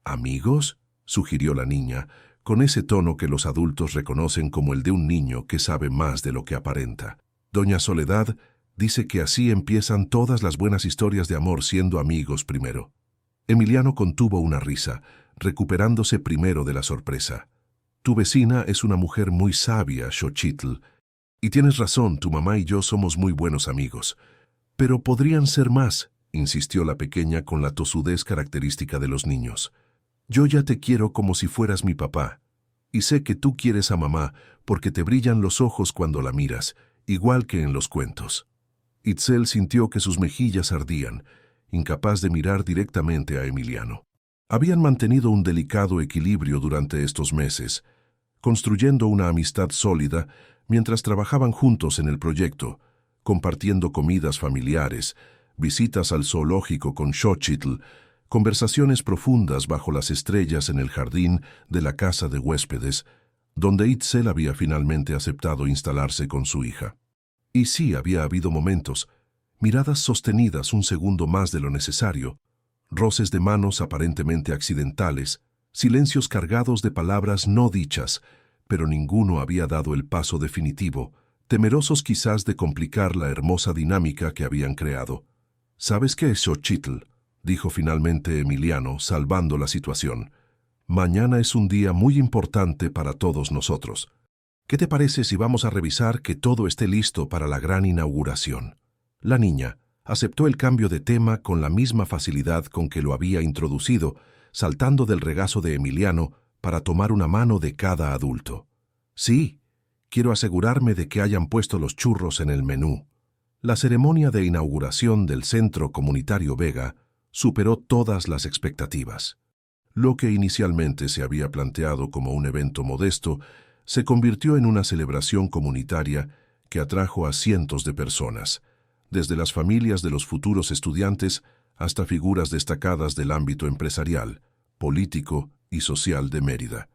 amigos», sugirió la niña, con ese tono que los adultos reconocen como el de un niño que sabe más de lo que aparenta. «Doña Soledad dice que así empiezan todas las buenas historias de amor, siendo amigos primero». Emiliano contuvo una risa, recuperándose primero de la sorpresa. «Tu vecina es una mujer muy sabia, Xochitl, y tienes razón, tu mamá y yo somos muy buenos amigos. Pero podrían ser más», insistió la pequeña con la tosudez característica de los niños. Yo ya te quiero como si fueras mi papá. Y sé que tú quieres a mamá porque te brillan los ojos cuando la miras, igual que en los cuentos. Itzel sintió que sus mejillas ardían, incapaz de mirar directamente a Emiliano. Habían mantenido un delicado equilibrio durante estos meses, construyendo una amistad sólida mientras trabajaban juntos en el proyecto, compartiendo comidas familiares, visitas al zoológico con Xochitl, conversaciones profundas bajo las estrellas en el jardín de la casa de huéspedes, donde Itzel había finalmente aceptado instalarse con su hija. Y sí había habido momentos, miradas sostenidas un segundo más de lo necesario, roces de manos aparentemente accidentales, silencios cargados de palabras no dichas, pero ninguno había dado el paso definitivo, temerosos quizás de complicar la hermosa dinámica que habían creado. ¿Sabes qué, Xochitl?, dijo finalmente Emiliano, salvando la situación. Mañana es un día muy importante para todos nosotros. ¿Qué te parece si vamos a revisar que todo esté listo para la gran inauguración? La niña aceptó el cambio de tema con la misma facilidad con que lo había introducido, saltando del regazo de Emiliano para tomar una mano de cada adulto. Sí, quiero asegurarme de que hayan puesto los churros en el menú. La ceremonia de inauguración del Centro Comunitario Vega superó todas las expectativas. Lo que inicialmente se había planteado como un evento modesto se convirtió en una celebración comunitaria que atrajo a cientos de personas, desde las familias de los futuros estudiantes hasta figuras destacadas del ámbito empresarial, político y social de Mérida.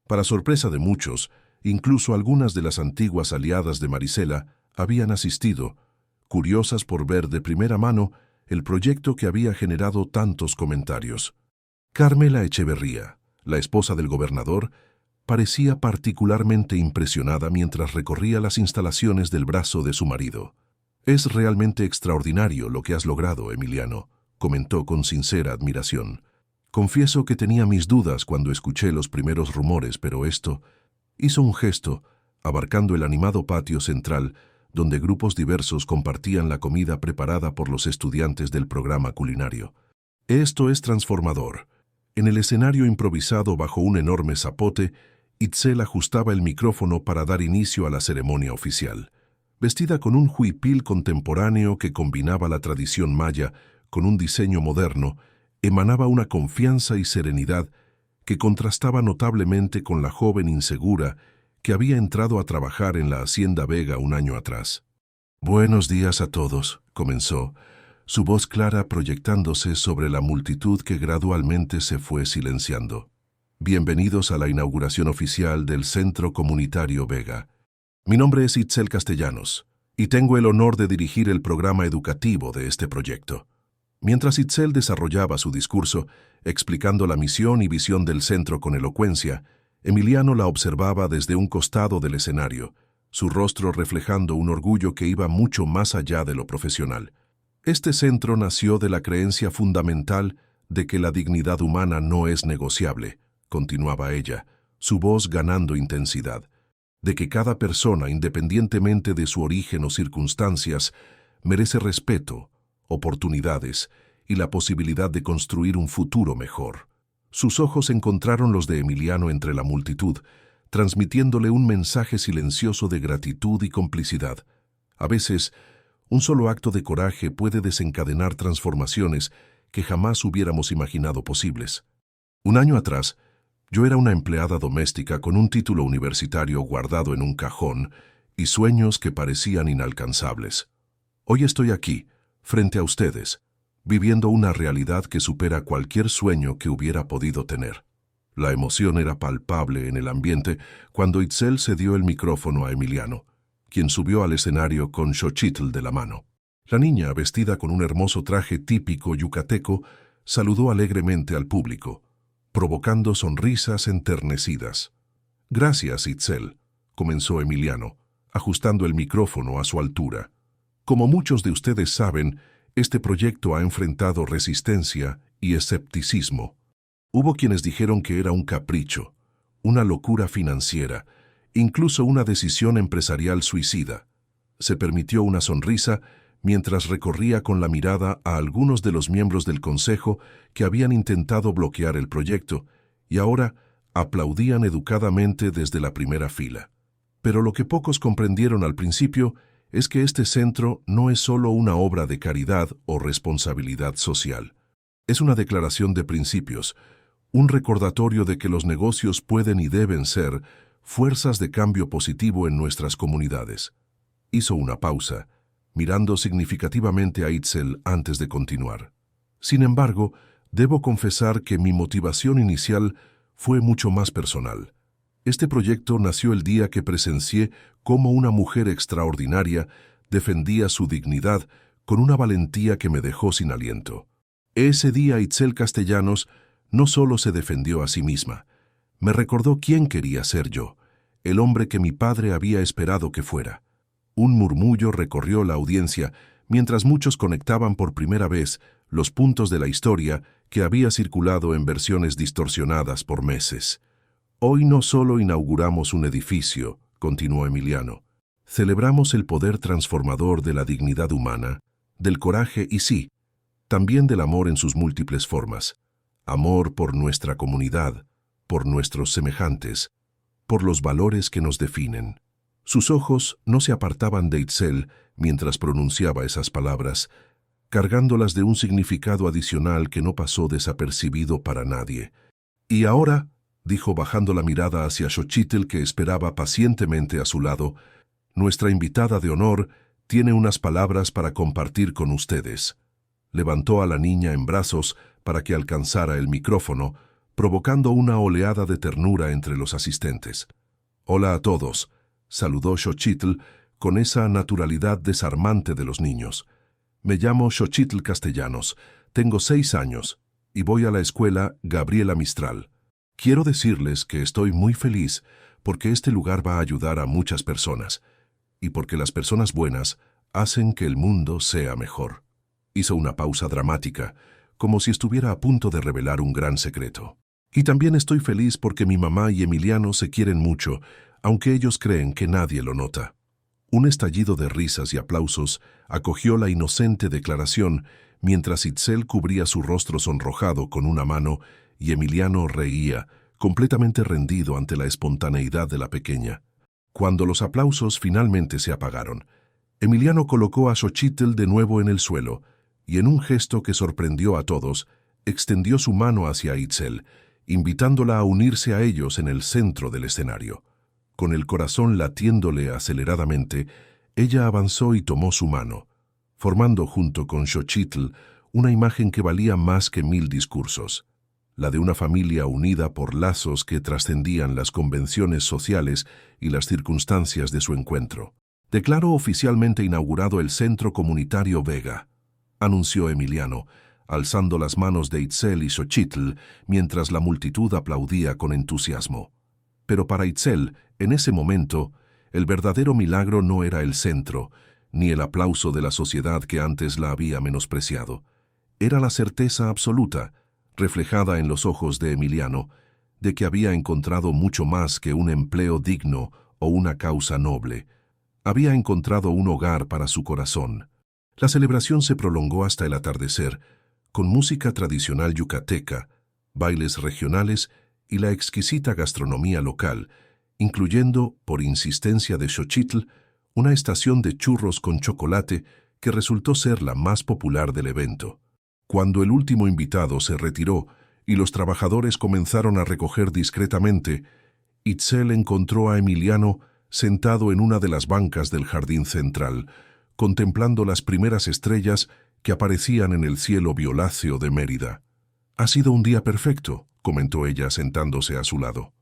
Para sorpresa de muchos, incluso algunas de las antiguas aliadas de Marisela habían asistido, curiosas por ver de primera mano el proyecto que había generado tantos comentarios. Carmela Echeverría, la esposa del gobernador, parecía particularmente impresionada mientras recorría las instalaciones del brazo de su marido. «Es realmente extraordinario lo que has logrado, Emiliano», comentó con sincera admiración. «Confieso que tenía mis dudas cuando escuché los primeros rumores, pero esto...» Hizo un gesto, abarcando el animado patio central, donde grupos diversos compartían la comida preparada por los estudiantes del programa culinario. «Esto es transformador». En el escenario improvisado bajo un enorme zapote, Itzel ajustaba el micrófono para dar inicio a la ceremonia oficial. Vestida con un huipil contemporáneo que combinaba la tradición maya con un diseño moderno, emanaba una confianza y serenidad que contrastaba notablemente con la joven insegura que había entrado a trabajar en la Hacienda Vega un año atrás. «Buenos días a todos», comenzó, su voz clara proyectándose sobre la multitud que gradualmente se fue silenciando. «Bienvenidos a la inauguración oficial del Centro Comunitario Vega. Mi nombre es Itzel Castellanos, y tengo el honor de dirigir el programa educativo de este proyecto». Mientras Itzel desarrollaba su discurso, explicando la misión y visión del centro con elocuencia, Emiliano la observaba desde un costado del escenario, su rostro reflejando un orgullo que iba mucho más allá de lo profesional. Este centro nació de la creencia fundamental de que la dignidad humana no es negociable, continuaba ella, su voz ganando intensidad, de que cada persona, independientemente de su origen o circunstancias, merece respeto, oportunidades y la posibilidad de construir un futuro mejor. Sus ojos encontraron los de Emiliano entre la multitud, transmitiéndole un mensaje silencioso de gratitud y complicidad. A veces, un solo acto de coraje puede desencadenar transformaciones que jamás hubiéramos imaginado posibles. Un año atrás, yo era una empleada doméstica con un título universitario guardado en un cajón y sueños que parecían inalcanzables. Hoy estoy aquí, frente a ustedes, viviendo una realidad que supera cualquier sueño que hubiera podido tener. La emoción era palpable en el ambiente cuando Itzel cedió el micrófono a Emiliano, quien subió al escenario con Xochitl de la mano. La niña, vestida con un hermoso traje típico yucateco, saludó alegremente al público, provocando sonrisas enternecidas. «Gracias, Itzel», comenzó Emiliano, ajustando el micrófono a su altura. «Como muchos de ustedes saben, este proyecto ha enfrentado resistencia y escepticismo. Hubo quienes dijeron que era un capricho, una locura financiera, incluso una decisión empresarial suicida». Se permitió una sonrisa mientras recorría con la mirada a algunos de los miembros del consejo que habían intentado bloquear el proyecto y ahora aplaudían educadamente desde la primera fila. Pero lo que pocos comprendieron al principio es que este centro no es solo una obra de caridad o responsabilidad social. Es una declaración de principios, un recordatorio de que los negocios pueden y deben ser fuerzas de cambio positivo en nuestras comunidades. Hizo una pausa, mirando significativamente a Itzel antes de continuar. Sin embargo, debo confesar que mi motivación inicial fue mucho más personal. Este proyecto nació el día que presencié cómo una mujer extraordinaria defendía su dignidad con una valentía que me dejó sin aliento. Ese día Itzel Castellanos no solo se defendió a sí misma, me recordó quién quería ser yo, el hombre que mi padre había esperado que fuera. Un murmullo recorrió la audiencia mientras muchos conectaban por primera vez los puntos de la historia que había circulado en versiones distorsionadas por meses. Hoy no solo inauguramos un edificio, continuó Emiliano, celebramos el poder transformador de la dignidad humana, del coraje y sí, también del amor en sus múltiples formas. Amor por nuestra comunidad, por nuestros semejantes, por los valores que nos definen. Sus ojos no se apartaban de Itzel mientras pronunciaba esas palabras, cargándolas de un significado adicional que no pasó desapercibido para nadie. Y ahora, dijo bajando la mirada hacia Xochitl que esperaba pacientemente a su lado, nuestra invitada de honor tiene unas palabras para compartir con ustedes. Levantó a la niña en brazos para que alcanzara el micrófono, provocando una oleada de ternura entre los asistentes. «Hola a todos», saludó Xochitl con esa naturalidad desarmante de los niños. «Me llamo Xochitl Castellanos, tengo 6 años y voy a la escuela Gabriela Mistral. Quiero decirles que estoy muy feliz porque este lugar va a ayudar a muchas personas y porque las personas buenas hacen que el mundo sea mejor». Hizo una pausa dramática, como si estuviera a punto de revelar un gran secreto. «Y también estoy feliz porque mi mamá y Emiliano se quieren mucho, aunque ellos creen que nadie lo nota». Un estallido de risas y aplausos acogió la inocente declaración mientras Itzel cubría su rostro sonrojado con una mano y Emiliano reía, completamente rendido ante la espontaneidad de la pequeña. Cuando los aplausos finalmente se apagaron, Emiliano colocó a Xochitl de nuevo en el suelo y en un gesto que sorprendió a todos, extendió su mano hacia Itzel, invitándola a unirse a ellos en el centro del escenario. Con el corazón latiéndole aceleradamente, ella avanzó y tomó su mano, formando junto con Xochitl una imagen que valía más que 1000 discursos, la de una familia unida por lazos que trascendían las convenciones sociales y las circunstancias de su encuentro. «Declaro oficialmente inaugurado el Centro Comunitario Vega», anunció Emiliano, alzando las manos de Itzel y Xochitl mientras la multitud aplaudía con entusiasmo. Pero para Itzel, en ese momento, el verdadero milagro no era el centro, ni el aplauso de la sociedad que antes la había menospreciado. Era la certeza absoluta, reflejada en los ojos de Emiliano, de que había encontrado mucho más que un empleo digno o una causa noble. Había encontrado un hogar para su corazón. La celebración se prolongó hasta el atardecer, con música tradicional yucateca, bailes regionales y la exquisita gastronomía local, incluyendo, por insistencia de Xochitl, una estación de churros con chocolate que resultó ser la más popular del evento. Cuando el último invitado se retiró y los trabajadores comenzaron a recoger discretamente, Itzel encontró a Emiliano sentado en una de las bancas del jardín central, contemplando las primeras estrellas que aparecían en el cielo violáceo de Mérida. «Ha sido un día perfecto», comentó ella sentándose a su lado.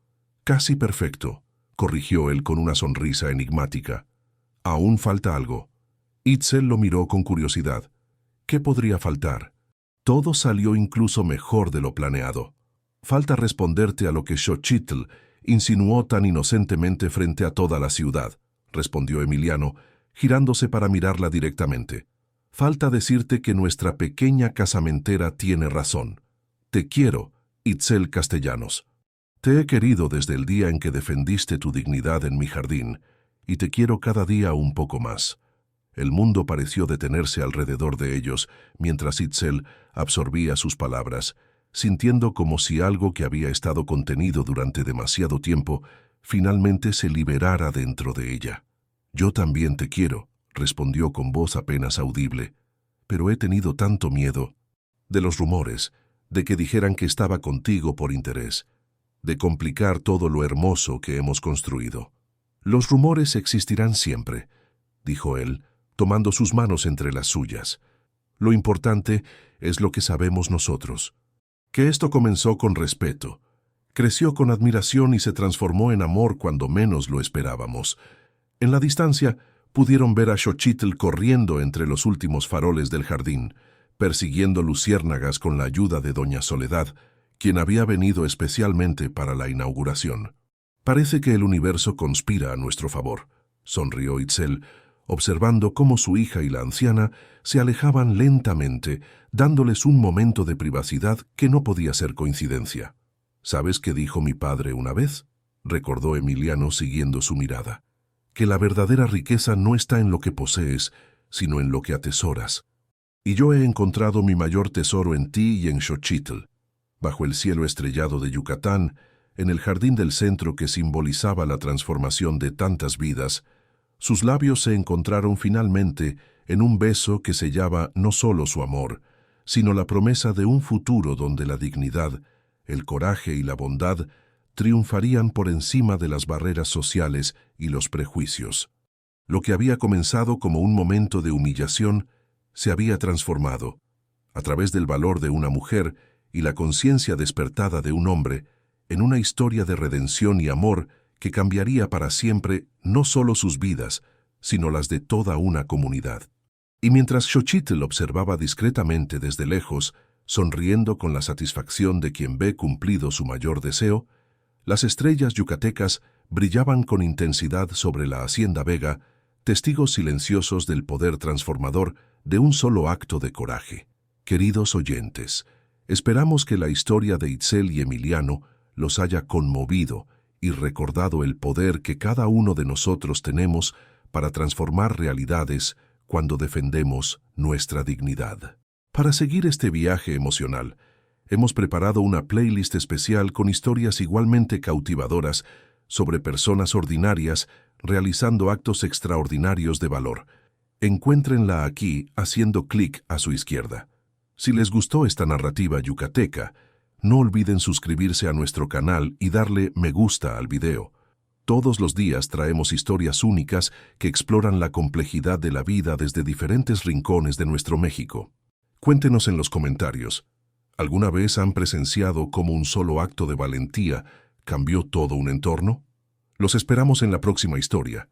«Casi perfecto», corrigió él con una sonrisa enigmática. «Aún falta algo». Itzel lo miró con curiosidad. ¿Qué podría faltar? Todo salió incluso mejor de lo planeado. «Falta responderte a lo que Xochitl insinuó tan inocentemente frente a toda la ciudad», respondió Emiliano, girándose para mirarla directamente. «Falta decirte que nuestra pequeña casamentera tiene razón. Te quiero, Itzel Castellanos. Te he querido desde el día en que defendiste tu dignidad en mi jardín, y te quiero cada día un poco más». El mundo pareció detenerse alrededor de ellos mientras Itzel absorbía sus palabras, sintiendo como si algo que había estado contenido durante demasiado tiempo finalmente se liberara dentro de ella. «Yo también te quiero», respondió con voz apenas audible, «pero he tenido tanto miedo de los rumores, de que dijeran que estaba contigo por interés, de complicar todo lo hermoso que hemos construido». «Los rumores existirán siempre», dijo él, tomando sus manos entre las suyas. «Lo importante es lo que sabemos nosotros. Que esto comenzó con respeto, creció con admiración y se transformó en amor cuando menos lo esperábamos. En la distancia, pudieron ver a Xochitl corriendo entre los últimos faroles del jardín, persiguiendo luciérnagas con la ayuda de doña Soledad, quien había venido especialmente para la inauguración. «Parece que el universo conspira a nuestro favor», sonrió Itzel, observando cómo su hija y la anciana se alejaban lentamente, dándoles un momento de privacidad que no podía ser coincidencia. «¿Sabes qué dijo mi padre una vez?», recordó Emiliano siguiendo su mirada. «Que la verdadera riqueza no está en lo que posees, sino en lo que atesoras. Y yo he encontrado mi mayor tesoro en ti y en Xochitl». Bajo el cielo estrellado de Yucatán, en el jardín del centro que simbolizaba la transformación de tantas vidas, sus labios se encontraron finalmente en un beso que sellaba no solo su amor, sino la promesa de un futuro donde la dignidad, el coraje y la bondad triunfarían por encima de las barreras sociales y los prejuicios. Lo que había comenzado como un momento de humillación se había transformado, a través del valor de una mujer y la conciencia despertada de un hombre, en una historia de redención y amor que cambiaría para siempre no solo sus vidas, sino las de toda una comunidad. Y mientras Xochitl observaba discretamente desde lejos, sonriendo con la satisfacción de quien ve cumplido su mayor deseo, las estrellas yucatecas brillaban con intensidad sobre la Hacienda Vega, testigos silenciosos del poder transformador de un solo acto de coraje. Queridos oyentes, esperamos que la historia de Itzel y Emiliano los haya conmovido y recordado el poder que cada uno de nosotros tenemos para transformar realidades cuando defendemos nuestra dignidad. Para seguir este viaje emocional, hemos preparado una playlist especial con historias igualmente cautivadoras sobre personas ordinarias realizando actos extraordinarios de valor. Encuéntrenla aquí haciendo clic a su izquierda. Si les gustó esta narrativa yucateca, no olviden suscribirse a nuestro canal y darle me gusta al video. Todos los días traemos historias únicas que exploran la complejidad de la vida desde diferentes rincones de nuestro México. Cuéntenos en los comentarios, ¿alguna vez han presenciado cómo un solo acto de valentía cambió todo un entorno? Los esperamos en la próxima historia.